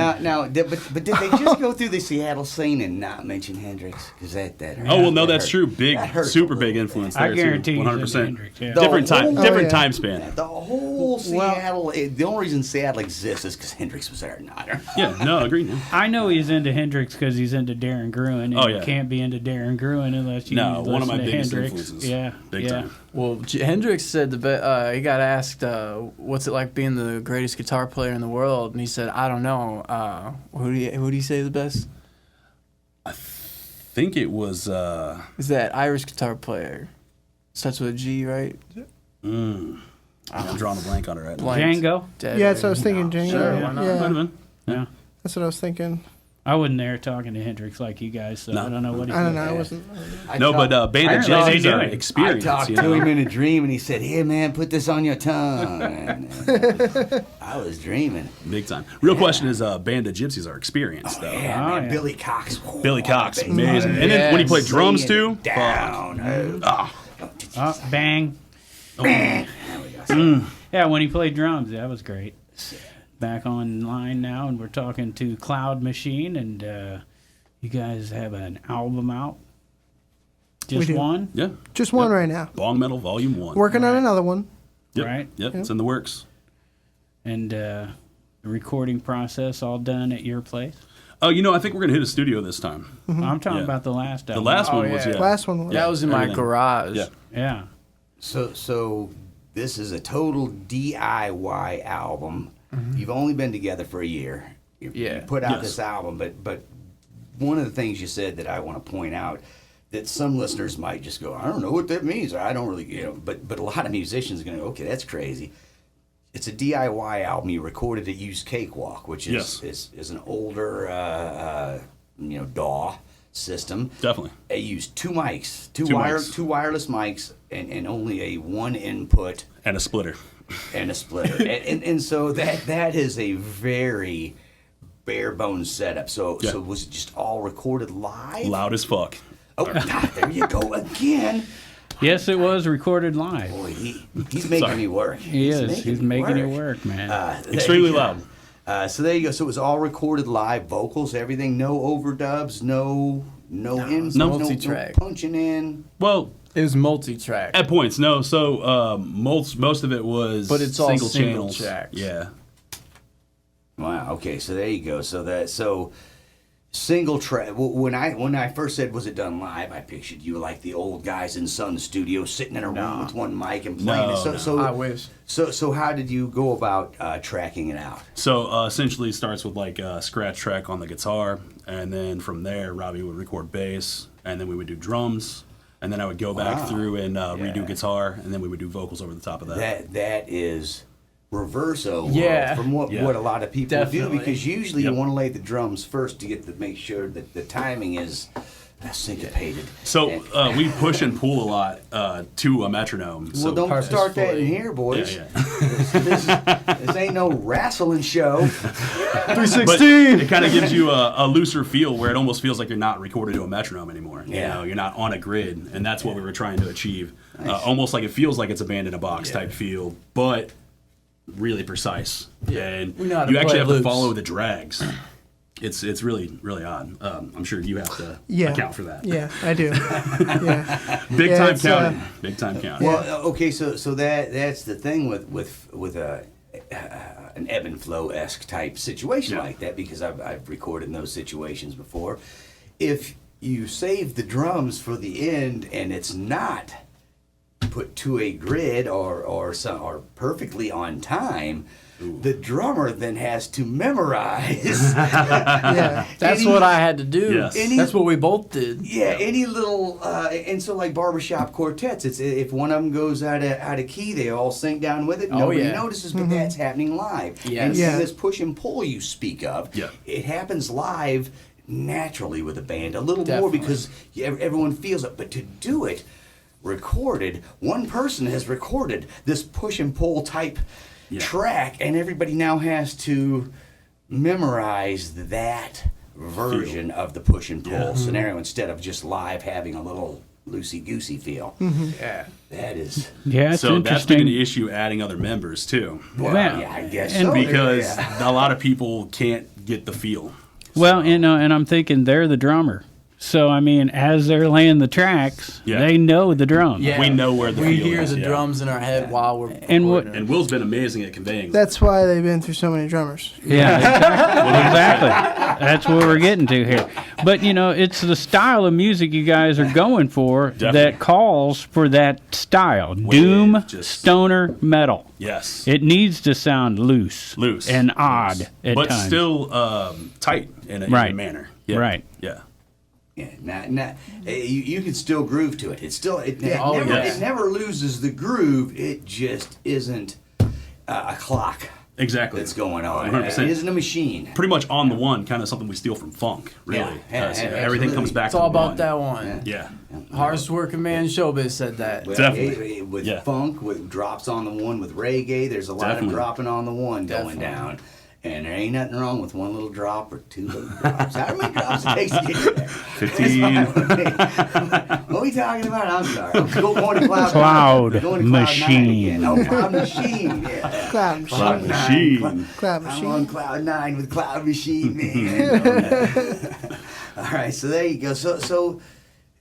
But did they just go through the Seattle scene and not mention Hendrix? Because that hurt. Oh well, no, that's true. That hurts Super a big little influence bit. there I guarantee too. you 100%. Hendrix, yeah. Different time, Oh, different yeah. time span. The whole Seattle. The only reason Seattle exists is because Hendrix was there, not her. Yeah, no, agreed. No. I know he's into Hendrix because he's into Darren Gruen. And Oh, yeah. You can't be into Darren Gruen unless you No, one of my listen to biggest Hendrix. influences. Yeah, Big time. Well, Hendrix said he got asked, "What's it like being the greatest guitar player in the world?" And he said, "I don't know. Who do you say is the best?" I think it was. Is that Irish guitar player? Starts with a G, right? I'm drawing a blank on it right now. Blank. Django. Dead, Yeah, that's what I right? was thinking, Django. Sure, yeah. why not? Might have been. Yeah. That's what I was thinking. I wasn't there talking to Hendrix like you guys, so No. I don't know what he I don't know. said. I wasn't. No, but Band of Apparently they Gypsies do are it. experience. I talked you to know? him in a dream, and he said, "Hey, man, put this on your tongue." And, I was dreaming. Big time. Real question is, Band of Gypsies are experienced though. Yeah, Oh, man, yeah. Billy Cox. Billy Cox, Bass amazing. player. And then when he played Yes. drums too, Down. Oh, bang. Yeah, when he played drums, that was great. Back online now, and we're talking to Cloud Machine, and you guys have an album out. Just do. one? yeah, Just one right now. Bong Metal Volume 1. Working on another one. Yep. Right. Yep, it's in the works. And the recording process all done at your place? Oh, I think we're gonna hit a studio this time. I'm talking Yeah. about the last The album. last Oh, one was yeah. Last one was. That was in my everything. garage. Yeah. Yeah. So this is a total DIY album. You've only been together for a year. You Yeah. put out Yes. this album, but one of the things you said that I want to point out that some listeners might just go, I don't know what that means, or I don't really, but a lot of musicians are going to go, okay, that's crazy. It's a DIY album. You recorded at Used Cakewalk, which is is an older DAW system. Definitely. It used two mics, Two mics. two wireless mics, and only a one input And a splitter. and a splitter. and so that is a very bare bones setup. So Yeah. so was it just all recorded live? Loud as fuck. Oh, God, there you go again. Yes, it was recorded live. Boy, he's making Sorry. me work. He is. He's making it work, man. There Extremely you go. loud. So there you go. So it was all recorded live, vocals, everything, no overdubs, no ins, no no multi-track. punching in. Well, It was multi-track. at points, no. So most of it was But it's all single channels. tracks. Yeah. Wow. Okay. So there you go. So single track. When I first said was it done live, I pictured you like the old guys in Sun Studio sitting in a room with one mic and playing it. I wish. So how did you go about tracking it out? So essentially, it starts with like a scratch track on the guitar, and then from there, Robbie would record bass, and then we would do drums, and then I would go back through and redo guitar, and then we would do vocals over the top of that. That is reverso world Yeah. from what a lot of people Definitely. do, because usually Yep. you want to lay the drums first to make sure that the timing is syncopated. So And- we push and pull a lot to a metronome. well, So don't start that in here, boys. This ain't no wrestling show. 316. But it kind of gives you a looser feel where it almost feels like you're not recorded to a metronome anymore. Yeah. You're not on a grid, and that's what we were trying to achieve. Almost like it feels like it's a band in a box type feel, but really precise. Yeah. And We know how to you actually play have to loops. follow the drags. It's really, really odd. I'm sure you have to account for that. Yeah, I do. Yeah. Big Yeah, time it's, counting. Big time counting. Well, okay, so that's the thing with an ebb and flow esque type situation like that, because I've recorded in those situations before. If you save the drums for the end and it's not put to a grid or perfectly on time, the drummer then has to memorize. Yeah. That's what I had to do. Yes. That's what we both did. Yeah, any little, and so like barbershop quartets, it's if one of them goes out of key, they all sink down with it. Nobody yeah. notices, but that's happening live. Yes. And Yeah. this push and pull you speak of, Yeah. it happens live naturally with a band, a little more Definitely. because everyone feels it. But to do it recorded, one person has recorded this push and pull type track, and everybody now has to memorize that version of the push and pull scenario instead of just live having a little loosey-goosey feel. Yeah. That is... Yeah, it's So that's been interesting. an issue adding other members, too. Well, Well, yeah, I guess and so. Because Yeah. a lot of people can't get the feel. Well, and I'm thinking they're the drummer. So, I mean, as they're laying the tracks, Yeah. they know the drum. Yeah. We know where the We feel hear is, the yeah. drums in our head while we're And what- recording. And Will's been amazing at conveying. That's why they've been through so many drummers. Yeah, exactly. That's what we're getting to here. But, it's the style of music you guys are going for Definitely. that calls for that style. Doom, just- stoner, metal. Yes. It needs to sound loose. Loose. And odd at but times. still tight in a Right. manner. Yeah. Right. Yeah. Yeah, you can still groove to it. It's still it Oh, never yes. it never loses the groove. It just isn't a clock Exactly. that's going on. 100%. It isn't a machine. Pretty much on the one, kind of something we steal from funk, really. Yeah, So yeah, everything comes absolutely. back It's to all the about one. that one. Yeah. Hardest working man in showbiz said that. Well, Definitely. with Yeah. funk, with drops on the one, with reggae, there's a lot Definitely. of dropping on the one going Definitely. down. And there ain't nothing wrong with one little drop or two little drops. How many drops it takes to get you there? 15. What are we talking about? I'm sorry. I'm going to Cloud Cloud Nine. Going to Cloud Machine. Nine again. Oh, Cloud Machine. Yeah. Cloud Machine. Cloud Machine. Cloud I'm Machine. on Cloud 9 with Cloud Machine, man. All right, so there you go. So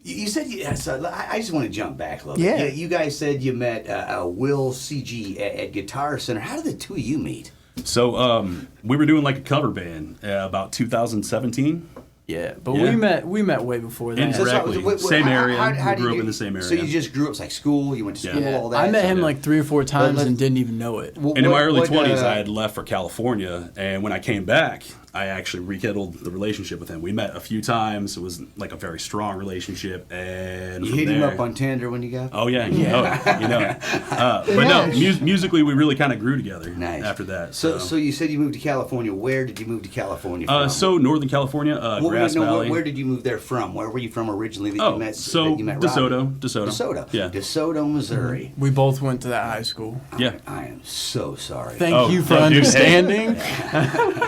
you said so I just want to jump back a little Yeah. bit. You guys said you met Will CG at Guitar Center. How did the two of you meet? So we were doing like a cover band about 2017. Yeah, but Yeah. we met way before that. Indirectly. Same area. We do grew up you- in the same So you area. just grew up, it's like school, you went to school, Yeah. all that. I met him yeah. like 3 or 4 times Let's- and didn't even know it. Well, And in my early what, 20s, I had left for California, and when I came back, I actually rekindled the relationship with him. We met a few times. It was like a very strong relationship, and You from hit him there- up on Tinder when you got Oh yeah, but no, musically we really kind of grew together Nice. after that. So you said you moved to California. Where did you move to California from? so Northern California, Grass Valley. Where did you move there from? Where were you from originally that Oh, you met? so that you met Robin? DeSoto. DeSoto. Yeah. DeSoto, Missouri. We both went to that high school. Yeah. I am so sorry. Thank you for no, dude, hey. understanding.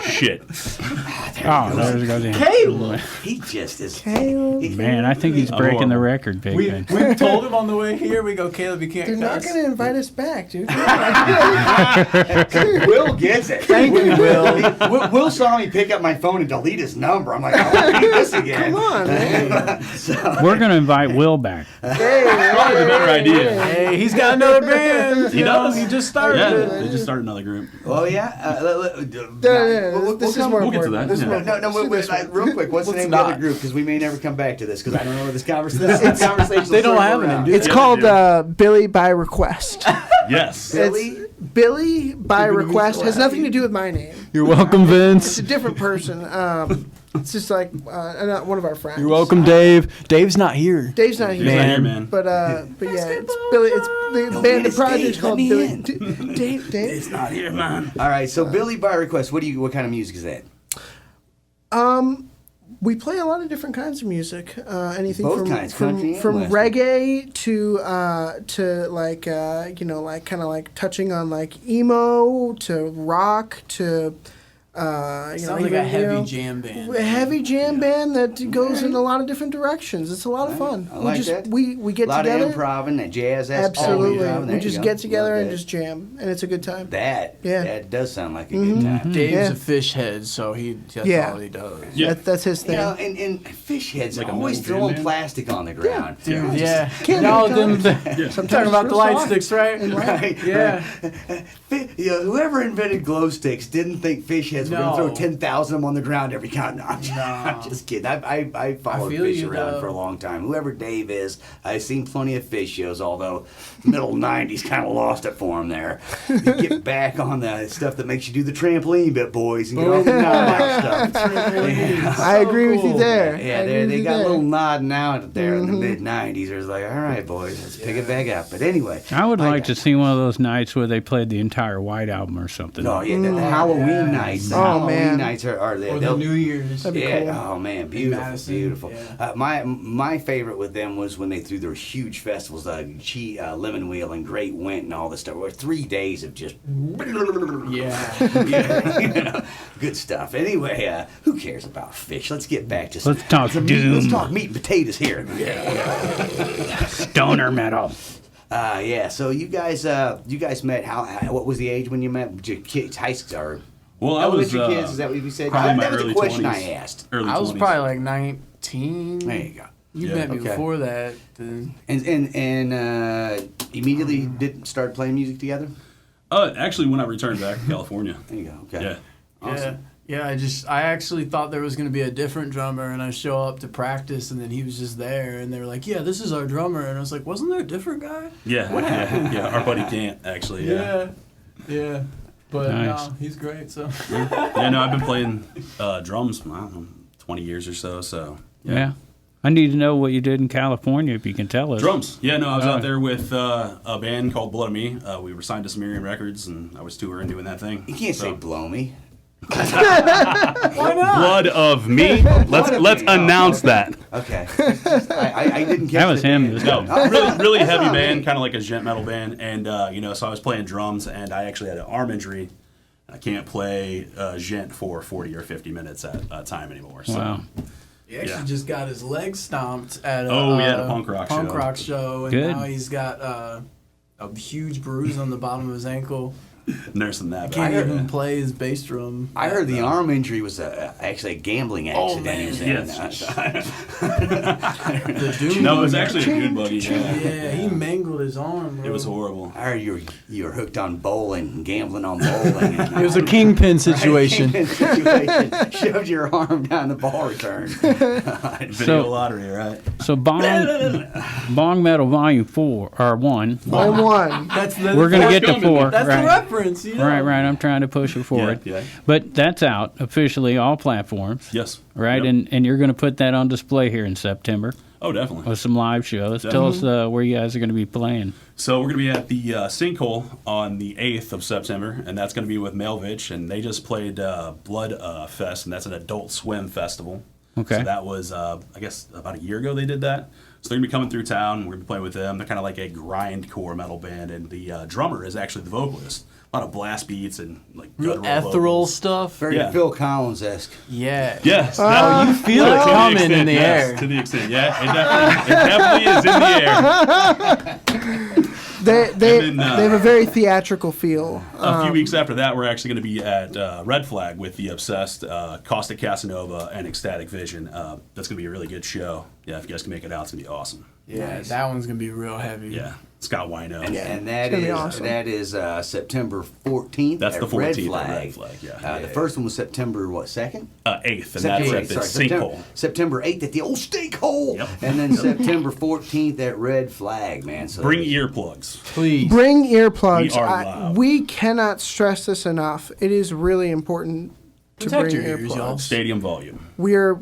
Shit. Oh, there it goes. in. Caleb! He just is. Caleb. Man, I think he's breaking the record, Big We Man. told him on the way here, we go, Caleb, you can't They're not cuss." going to invite us back, dude. Will gets it. Thank you, Will. Will saw me pick up my phone and delete his number. I'm like, I want to do this again. Come on, man. We're going to invite Will back. Probably the better idea. Hey, he's got another band. He does. He just started Yeah, it. they just started another group. Oh yeah. This is more we'll get to important. that. This is Yeah. more No, important. wait, like, real quick. What's the name of not? the other group? Because we may never come back to this. Because I don't know where this conversation. They don't have any, dude. It's Yeah, called dude. Billy by Request. Yes. Billy. Billy by Request has nothing to do with my name. You're welcome, It's Vince. a different person. It's just like one of our friends. You're welcome, Dave. Dave's not here. Dave's not here. He's not here, man. But yeah, it's Billy. It's the band. The it's project's Dave, called let me Billy. in. Dave. It's not here, man. All right. So Billy by request. What kind of music is that? We play a lot of different kinds of music. Anything Both from kinds, country and from western. reggae to like like kind of like touching on like emo to rock to Sounds like a heavy jam band. A heavy jam band that goes in a lot of different directions. It's a lot of fun. I like that. We get A lot together. of improv and jazz. Absolutely. There We you just go. get together Love and that. just jam, and it's a good time. That. Yeah. That does sound like a good time. Dave's Yeah. a fish head, so that's Yeah. all he does. Yeah. That's his You thing. know, and fish heads Like a always metal throwing band. plastic on the ground. Dude, yeah. Can't Y'all do them, it. I'm talking about the light sticks, right? Right. Yeah. You know, whoever invented glow sticks didn't think fish heads were going to No. throw 10,000 of them on the ground every count. No, I'm just kidding. I followed feel fish you, around though. for a long time. Whoever Dave is, I've seen plenty of fish shows, although middle 90s kind of lost it for him there. You get back on the stuff that makes you do the trampoline bit, boys, and get off the nod stuff. Yeah. I agree with you cool. there. Yeah, I agree with they you got a there. little nodding out there in the mid 90s. It was like, all right, boys, let's pick it back up. But anyway, I would like to see one of those nights where they played the entire White Album or something. Oh yeah, the Halloween nights. Halloween man. nights are there. Or the New Year's. That'd be Yeah. cool. Oh man, beautiful, Madison, beautiful. yeah. My favorite with them was when they threw their huge festivals, Chez, Lemon Wheel, and Great Went, and all this stuff. Were 3 days of just Yeah. good stuff. Anyway, who cares about fish? Let's get back to Let's talk some doom. Let's talk meat and potatoes here. Stoner metal. Yeah. So you guys met. What was the age when you met? Your kids, high school or Well, I was elementary kids? Is that what you said? probably my That was early the question 20s. I asked. Early I was 20s. probably like 19. There you go. You Yeah. met me Okay. before that. Then. And immediately did start playing music together. Actually, when I returned back to California. There you go. Okay. Yeah. Awesome. Yeah. I actually thought there was going to be a different drummer, and I show up to practice, and then he was just there, and they were like, "Yeah, this is our drummer," and I was like, "Wasn't there a different guy?" Yeah. Yeah. Our buddy Gant, actually. Yeah. Yeah. But Nice. no, he's great. So. Yeah. No, I've been playing drums. I don't know, 20 years or so. So. Yeah. I need to know what you did in California if you can tell us. Drums. Yeah, no, I was Oh. out there with a band called Blood of Me. We were signed to Sumerian Records, and I was touring doing that thing. You can't say So- blow me. Blood of Me. Let's Me. announce Oh, okay. that. Okay. I didn't catch That was the him band. this No, time. really heavy band, kind of like a gent metal band, and so I was playing drums, and I actually had an arm injury. I can't play gent for 40 or 50 minutes at a time anymore. So. Wow. He actually Yeah. just got his leg stomped at a, a punk rock show, and Good. now he's got a huge bruise on the bottom of his ankle. Nursing that. Can't back. even play his bass drum. I heard the arm injury was actually a gambling accident. man. He was in. Yes. The dude. No, it was actually a dude buggy. Yeah. Yeah, he mangled his arm, bro. It was horrible. I heard you were hooked on bowling and gambling on bowling. And, It was a kingpin situation. situation. Shoved your arm down the ball return. Video lottery, right? So Bong Metal Volume 4 or 1. Volume 1. That's the, We're gonna get to coming. 4. That's right. the reference, you know? Right. I'm trying to push it forward. Yeah. But that's out officially all platforms. Yes. Right, Yep. and you're going to put that on display here in September Oh, definitely. with some live shows. Tell us where you guys are going to be playing. So we're going to be at the Sinkhole on the 8th of September, and that's going to be with Melvich, and they just played Blood Fest, and that's an adult swim festival. Okay. So that was, I guess, about a year ago they did that. So they're going to be coming through town. We're going to be playing with them. They're kind of like a grindcore metal band, and the drummer is actually the vocalist. A lot of blast beats and like Real guttural ethereal vocals. stuff. Very Yeah. Phil Collins-esque. Yeah. Yes. You feel it coming in the yes, air. To the extent, yeah. It definitely is in the air. They then, have a very theatrical feel. A few weeks after that, we're actually going to be at Red Flag with the Obsessed, Caustic Casanova, and Ecstatic Vision. That's going to be a really good show. Yeah, if you guys can make it out, it's going to be awesome. Yeah, that one's going to be real heavy. Yeah, Scott Wino. And that gonna be is awesome. September 14th. That's at the 14th Red at Flag. Red Flag, yeah. The first one was September 2nd? 8th, and that's at the Sinkhole. September 8th at the old Sinkhole. Yep. And then September 14th at Red Flag, man. So Bring earplugs. Please. Bring earplugs. We are loud. We cannot stress this enough. It is really important to Protect bring your ears, earplugs. y'all. Stadium volume. We are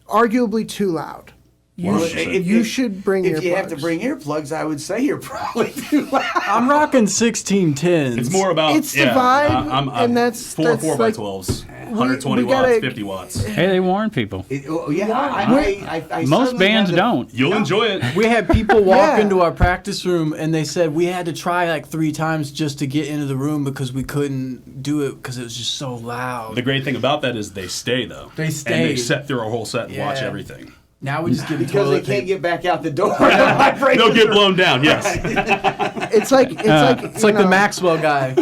arguably too loud. Well, You should bring If earplugs. you have to bring earplugs, I would say you're probably too loud. I'm rocking 1610s. It's more about It's the vibe, I'm and that's- four that's 4x12s, 120 we gotta- watts, 50 watts. Hey, they warn people. I Most certainly bands have the- don't. You'll enjoy it. We had people walk Yeah. into our practice room and they said we had to try like 3 times just to get into the room because we couldn't do it because it was just so loud. The great thing about that is they stay, though. They And stay. they sit through a whole set and watch Yeah. everything. Now we just get a Because they toilet can't paper. get back out the door. They'll get blown down, yes. It's like It's like the Maxwell guy in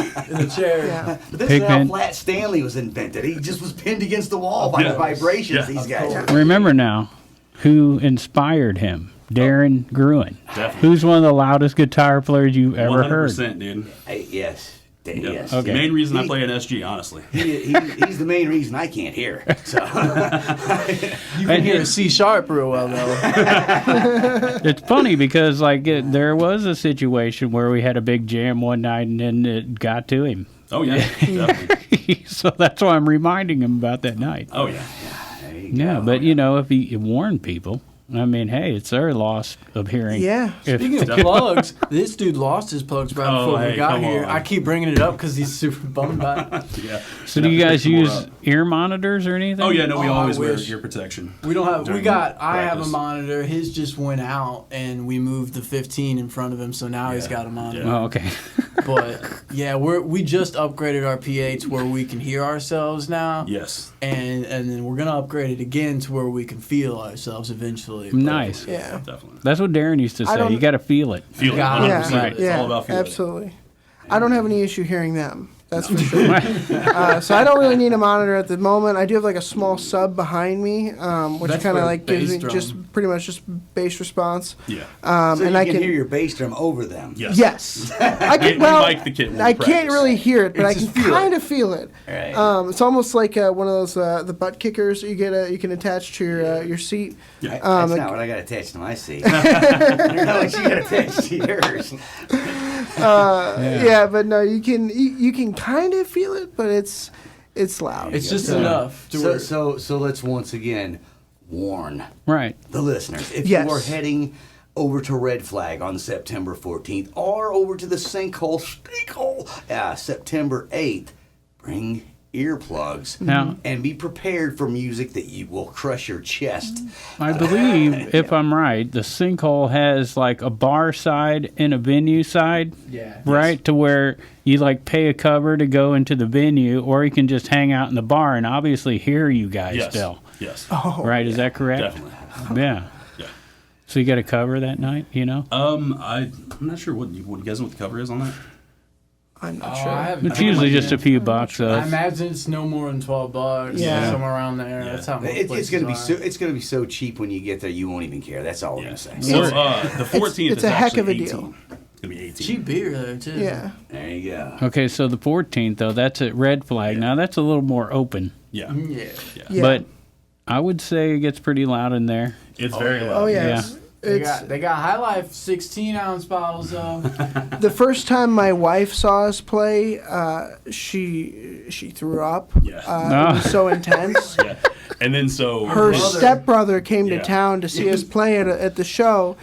the chair. Yeah. But this is how Pigpen. Flat Stanley was invented. He just was pinned against the wall by Yeah. the vibrations Yeah. these guys are. Remember now who inspired him. Darren Gruen. Definitely. Who's one of the loudest guitar players you've ever heard. 100%, dude. Yes. Yeah. Yes. Okay. Main reason I play an SG, honestly. He's the main reason I can't hear. So You can hear a C sharp real well though. It's funny because there was a situation where we had a big jam one night and then it got to him. Oh, yeah. Definitely. So that's why I'm reminding him about that night. Oh, yeah. there you Yeah, go. but if you warn people, I mean, hey, it's their loss of hearing. Yeah. Speaking of plugs, this dude lost his plugs right before we got come here. on. I keep bringing it up because he's super bummed by it. Yeah. So do you guys use ear monitors or anything? Oh yeah, no, we Oh, I always wear wish. ear protection. We don't have. During I have a practice. monitor. His just went out, and we moved the 15 in front of him, so now he's Yeah. got a monitor. Oh, okay. But yeah, we just upgraded our PA to where we can hear ourselves now, Yes. and then we're gonna upgrade it again to where we can feel ourselves eventually. Nice. Yeah. Definitely. That's what Darren used to I say. don't- You got to feel it. Feel it. Got it. 100%. Right. It's Yeah, all about feeling it. absolutely. I don't have any issue hearing them. That's for sure. So I don't really need a monitor at the moment. I do have like a small sub behind me, which That's kind of for like gives me bass drum. just pretty much just bass response. Yeah. So And you I can can hear your bass drum over them. Yes. Yes, I We can. Well, like the kit when we I can't practice. really hear it, but I It's can just feel it. kind of feel it. Right. It's almost like one of those the butt kickers that you can attach to your seat. Yeah. That's not what I got attached to my seat. I don't know what you got attached to yours. Yeah, but no, you can kind of feel it, but it's loud. It's just So- enough to where So let's once again warn Right. the listeners. If Yes. you are heading over to Red Flag on September 14th or over to the Sinkhole September 8th, bring earplugs Now- and be prepared for music that you will crush your chest. I believe, if I'm right, the Sinkhole has like a bar side and a venue side. Yeah. Right? To where you like pay a cover to go into the venue, or you can just hang out in the bar and obviously hear you guys Yes. still. Yes. Right? Is that correct? Definitely. Yeah. Yeah. So you got a cover that night, you know? I'm not sure what you guys know what the cover is on that. I'm not Oh, sure. I have It's no usually idea. just a few bucks. I imagine it's no more than $12. Yeah. Somewhere around there. That's how most It's places gonna be are. it's gonna be so cheap when you get there you won't even care. That's all we're Yeah. gonna say. So the 14th it's is a heck actually of a 18. deal. It's gonna be 18. Cheap beer there too. Yeah. There you go. Okay, so the 14th, though, that's at Red Flag. Now, that's a little more open. Yeah. Yeah. Yeah. But I would say it gets pretty loud in there. It's very loud. Oh yeah. Yeah. They got High Life 16-ounce bottles though. The first time my wife saw us play, she threw up. Yeah. It was so intense. Yeah. And then so Her Brother. stepbrother came to Yeah. town to see us play at the show.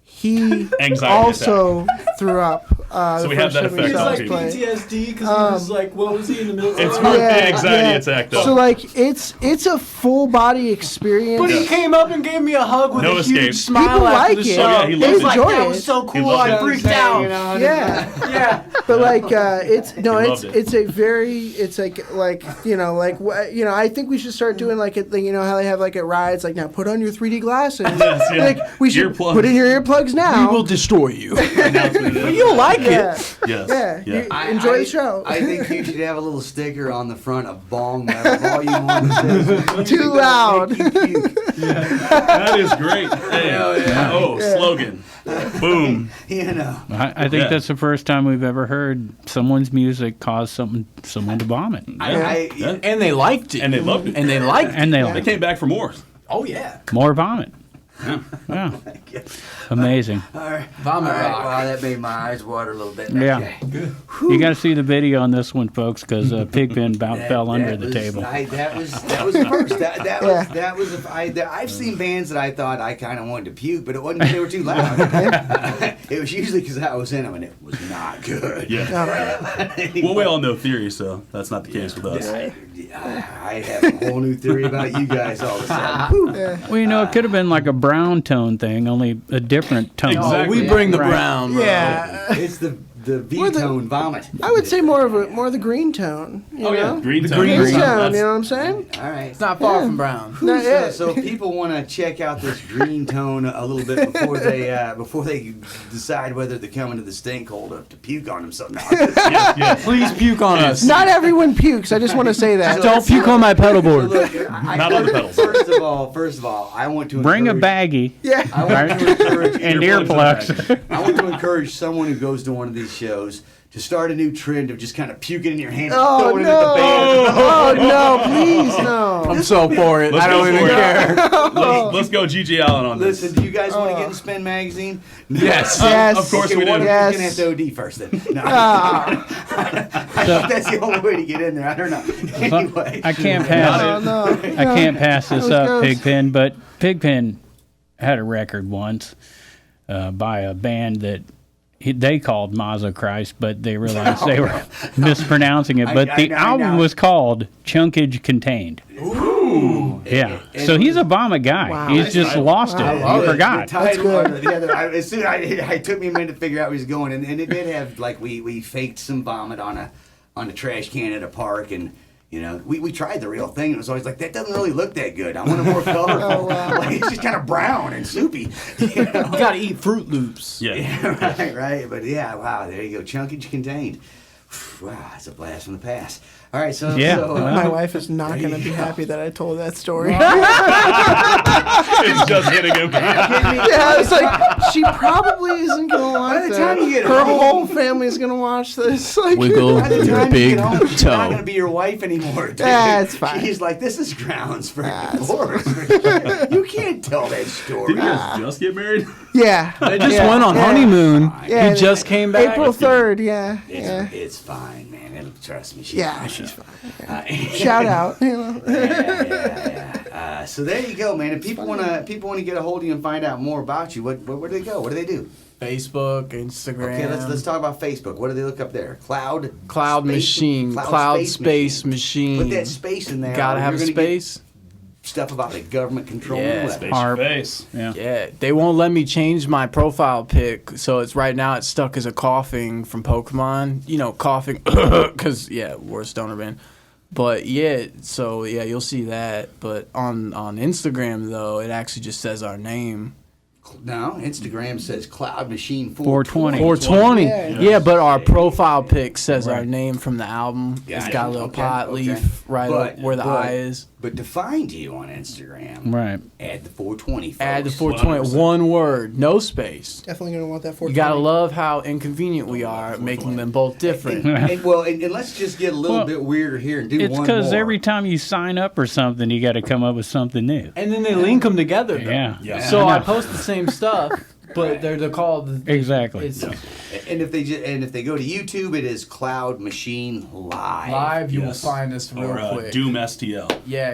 He Anxiety also threw up. So we have that effect He's on like people. PTSD because he was like, what was he in the middle It's of? hard anxiety attack though. So like it's a full body experience. But he came up and gave me a hug with No a escape. huge smile People after like the it. show. Oh, yeah, he He loved was it. like, Enjoy that it. was so He cool. loved I it. freaked out. Yeah. Yeah. But like it's no, loved it's it. a very it's like I think we should start doing like a thing. You know how they have like at rides like now put on your 3D glasses. Yes, yeah. Like we should Earplugs. put in your earplugs now. destroy you. But You'll like Yeah, Yes. yeah. Yeah. You enjoy the show. I think you should have a little sticker on the front of Bong Metal Volume 1 that says, Too loud. "Make you puke." That is great. Hey. yeah. Oh, slogan. Boom. You know. I think Yeah. that's the first time we've ever heard someone's music cause someone to vomit. Yeah. And they liked it. And they loved it. And they liked it. And they They like came back for more. Oh, yeah. more vomit. Yeah. Amazing. All right. Vomit All right. rock. Wow, that made my eyes water a little bit. Yeah. Okay. You got to see the video on this one, folks, because Pigpen about That- fell under that the was- table. that was first. That was. I've seen bands that I thought I kind of wanted to puke, but it wasn't because they were too loud. It was usually because I was in them and it was not good. Yeah. Well, we all know theory, so that's not the case with us. I have a whole new theory about you guys all of a sudden. Well, you know, it could have been like a brown tone thing, only a different tone. Exactly. We bring the Right. brown, bro. Yeah, It's the V-tone vomit. I would say more of the green tone. You Oh, yeah. know? Green tone. Green Green. tone. That's- You know what I'm saying? All right. It's not far from brown. No, yeah. So if people want to check out this green tone a little bit before they decide whether they're coming to the Sinkhole to puke on themselves. No, Yes, yes. Please puke on us. Not everyone pukes. I just want to say that. Don't puke on my pedal board. Look, Not on the pedals. First of all, I want to Bring a encourage- baggie Yeah. I want to encourage and Earplugs in the earplugs. I want to encourage someone who goes to one of these shows to start a new trend of just kind of puking in your hand and Oh throwing it at the band. no! Oh no! Please no! I'm so for it. Let's I go don't even for it. care. Let's go GG Allen on this. Listen, do you guys want to get in Spin Magazine? Yes. Yes. Of course Okay, we do. one of Yes. you's gonna have to OD first then. No. Ah, I think that's the only way to get in there. I don't know. Anyway. I can't oh pass. no! I can't pass this was up, gross. Pigpen. But Pigpen, had a record once by a band that they called Mazza Christ, but they realized they were mispronouncing it. But the album was called Chunkage Contained. Ooh. Yeah. So he's a Obama guy. Wow. He's just lost it. He forgot. That's good. As soon it took me a minute to figure out where he's going, and it did have like we faked some vomit on a trash can at a park, and you know we tried the real thing. It was always like that doesn't really look that good. I want it more colorful. Like, it's just kind of brown and soupy. You know? You gotta eat Fruit Loops. Yeah, right. But yeah, wow, there you go. Chunkage Contained. Wow, that's a blast from the past. All right, so My wife is not going to be happy that I told that story. It's just hitting him. Yeah, it's like she probably isn't going to watch By the time you get Her home- whole family is going to watch this. Like, Wiggle By the your time you big get home, she's not toe. going to be your wife anymore, dude. Yeah, it's fine. She's like, this is grounds for divorce. You can't tell that story. Did you guys just get married? Yeah. They just went on honeymoon. Yeah, he just came back. April 3rd, yeah. It's fine, man. Trust me. She's fine. fine. Shout out. You know. Yeah. So there you go, man. If people want to get a hold of you and find out more about you, where do they go? What do they do? Facebook, Instagram. Okay, let's talk about Facebook. What do they look up there? Cloud Machine. Cloud Space Machine. Put that space in there. Gotta have a You're gonna get space. Stuff about the government controlling Yeah, weapons. Face your face. Yeah. Yeah, they won't let me change my profile pic, so it's right now it's stuck as a coughing from Pokemon. You know, coughing, because worst stoner band. But so you'll see that. But on Instagram though, it actually just says our name. No, Instagram says Cloud Machine 420. 420. Yeah. Yeah, but our profile pic says our name from the album. Yeah, It's got a little okay, pot okay. leaf right where the eye is. But to find you on Instagram, Right. add the 420. Folks. Add the 420, one word, no space. Definitely going to want that 420. You gotta love how inconvenient we are at making them both different. And let's just get a little bit weirder here and do It's one because more. every time you sign up for something, you got to come up with something new. And then they link them together. Though. Yeah. So I post the same stuff, but they're called Exactly. It's And if they go to YouTube, it is Cloud Machine Live. live. You will Yes. find us real Or quick. Doom STL. Yeah.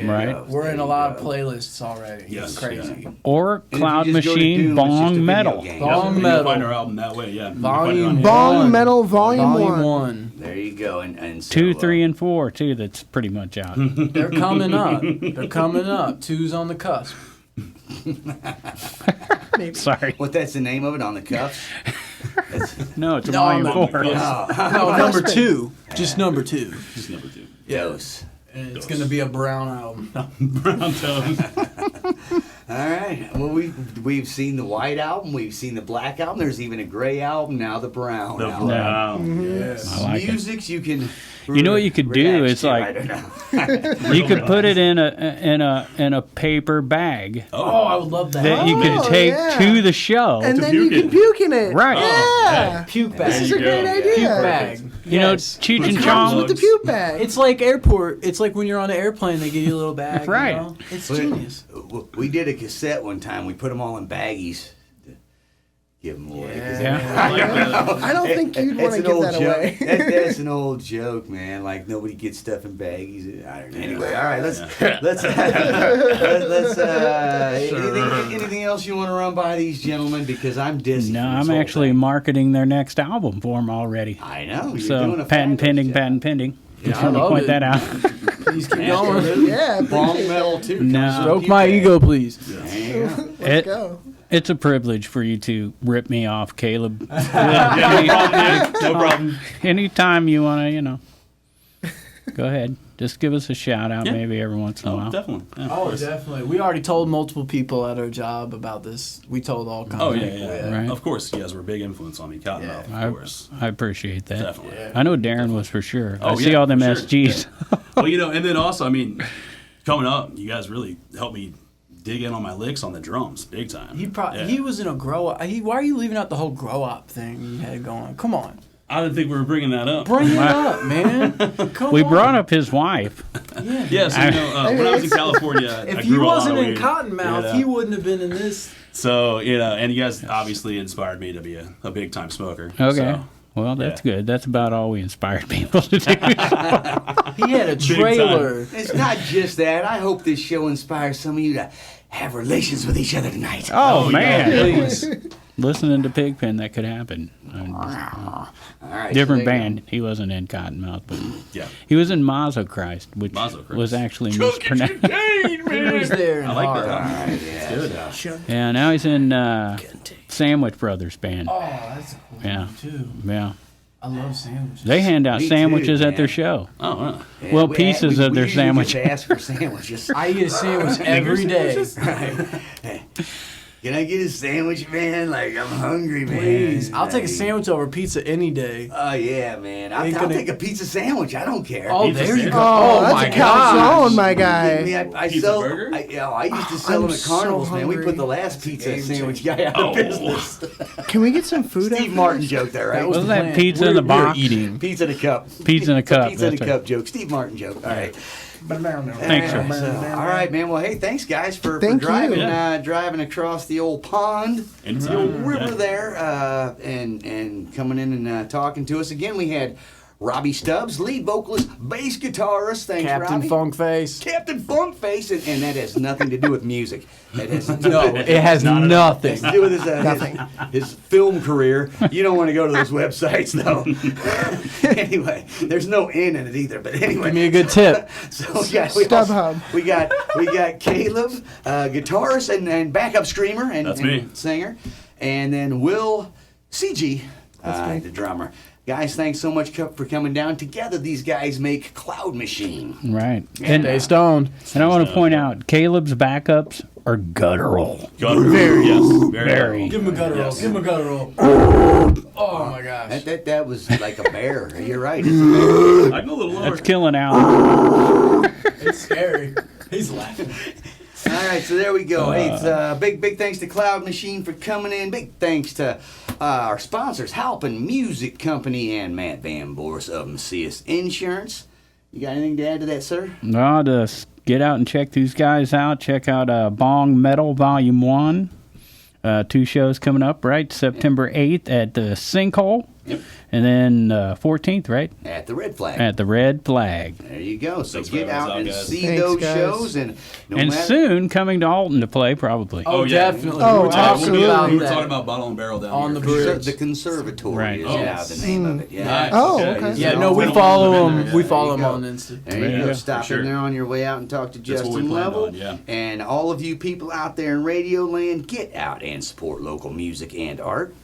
Right. We're in a lot of playlists already. Yes, It's crazy. Or if Cloud you just go to Machine Doom, it's just a Bong video Metal. game. Bong And Metal. You'll find our album that way, yeah. Volume Bong one. Metal Volume 1. 1. There you go. And so, 2, 3, and 4 too. That's pretty much out. They're coming up. They're coming up. 2's on the cusp. Sorry. What? That's the name of it on the cuffs. No, it's a No, volume I'm- 4. No, number 2. Just number 2. Just number 2. Dose. And it's gonna be a brown album. Brown tones. All right. Well, we've seen the white album. We've seen the black album. There's even a gray album. Now the brown The album. brown. Yes. I like it. Musics you can. You know what you could do? react It's to, like- I don't know. You could put it in a paper bag Oh, I would love that. that you could Oh, take yeah. to the show. And then you puke can in. puke in it. Right. Yeah. Puke bag. This is a you great go. idea. Puke bag. You know, Yes. Cheech and Comes Chong. with the puke bag. It's like airport. It's like when you're on an airplane, they give you a little bag. Right. You know? It's Well, genius. We did a cassette one time. We put them all in baggies. To give them away. Yeah. I don't think you'd want to give that joke. away. That's an old joke, man. Like nobody gets stuff in baggies. I don't know. Anyway, all right. Let's anything else you want to run by these gentlemen, because I'm dizzy. No, from this I'm whole actually thing. marketing their next album for them already. I know. You're So doing a patent fabulous pending. job. Just I want to love point it. that out. Please keep going. Yeah, Bong appreciate Metal too. No. Stroke my ego, please. There you go. Let's go. It's a privilege for you to rip me off, Caleb. Yeah, no problem, dude. No problem. Anytime you want to, go ahead. Just give us a shout out, Yeah. maybe every once in a Oh, while. definitely. Yeah, of Oh, course. definitely. We already told multiple people at our job about this. We told all kinds Oh, of yeah, people. yeah. Right. Of course, you guys were a big influence on me. Cottonmouth, I, of course. I appreciate that. Definitely. I know Darren was for sure. I Oh, see yeah, all them for sure. SGs. Well, and then also, coming up, you guys really helped me dig in on my licks on the drums, big time. He was in a grow up. Why are you leaving out the whole grow up thing you had going? Come on. I didn't think we were bringing that up. Bring it up, man. Come We on. brought up his wife. Yeah, so when I was in California, I If he grew a lot wasn't of in weed, Cottonmouth, he wouldn't have been in this. So, and you guys obviously inspired me to be a big time smoker. Okay. So, Well, that's good. That's about all we inspired people to do. He had a trailer. It's not just that. I hope this show inspires some of you to have relations with each other tonight. Oh, man. Please. Listening to Pigpen, that could happen. All right. Different so there you band. He wasn't in Cottonmouth, but Yeah. he was in Mazochrist, which Mazochrist. was actually mispronounced. He was there in I like heart. that. go. All right, yeah. so- Yeah, now he's in Sandwich Brothers band. Oh, that's a cool Yeah. one, too. Yeah. I love sandwiches. They hand out Me too, sandwiches at their man. show. Oh, wow. Yeah, Well, we- pieces we- of we their usually sandwich. just ask for sandwiches. I eat a sandwich every day. Can I get a sandwich, man? Like, I'm hungry, man. Please. I'll take a sandwich over pizza any day. Oh, yeah, man. I'll Ain't gonna- take a pizza sandwich. I don't care. Oh, Pizza there you sandwich? go. Oh, that's my a gosh. calzone, my I guy. mean, I Pizza sell. burger? I used to sell I'm them at carnivals, so man. We hungry. put the last pizza game sandwich guy out of business. Can we get some food Steve after Martin this? joke there, right? That was Wasn't the that plan. pizza in the box? Eating. Pizza in a cup. Pizza in a cup, Pizza in a that's cup joke. Steve Martin joke. All right. Thanks, sir. All right, man. Well, hey, thanks, guys, for Thank you. driving Yeah. driving across the old pond, Anytime. the old river there, and coming in and talking to us again. We had Robbie Stubbs, lead vocalist, bass guitarist. Thanks, Captain Robbie. Funkface. Captain Funkface, and that has nothing to do with music. That has No, it has nothing. It's to do with his film career. You don't want to go to those websites, though. Anyway, there's no N in it either. But anyway, Give me a good tip. so yeah, StubHub. we got Caleb, guitarist and backup screamer and, That's and me. singer, and then Will CG, the drummer. Guys, thanks so much for coming down. Together, these guys make Cloud Machine. Right. And, Stay stoned. and I want to point out, Caleb's backups are guttural. Very. Yes. Very. Give him a gutter roll. Give him a gutter roll. Oh my gosh. That was like a bear. You're right. It's a bear. I can go a little lower. That's killing out. It's scary. He's laughing. All right, so there we go. Hey, it's big thanks to Cloud Machine for coming in. Big thanks to our sponsors, Halpin Music Company and Matt Van Boris of Macias Insurance. You got anything to add to that, sir? No, just get out and check these guys out. Check out Bong Metal Volume 1. 2 shows coming up, right? September 8th at the Sinkhole. Yep. And then 14th, right? At the Red Flag. At the Red Flag. There you go. So Thanks for get having us out out, and guys. see Thanks, those guys. shows. And no And matter, soon coming to Alton to play, probably. Oh, yeah. definitely. Oh, we were talking absolutely. about We were that. talking about Bottle and Barrel down On here. the for sure. bridge. the conservatory Right. is Oh. now the name of it. Yeah. Nice. Oh, Okay. okay. Yeah, So no, we we'll follow put 'em in him. there, We yeah. follow There him you on go. Insta. There you Yeah, go. for Stop sure. in there on your way out and talk to That's what we Justin planned Level. on, yeah. And all of you people out there in Radio Land, get out and support local music and art.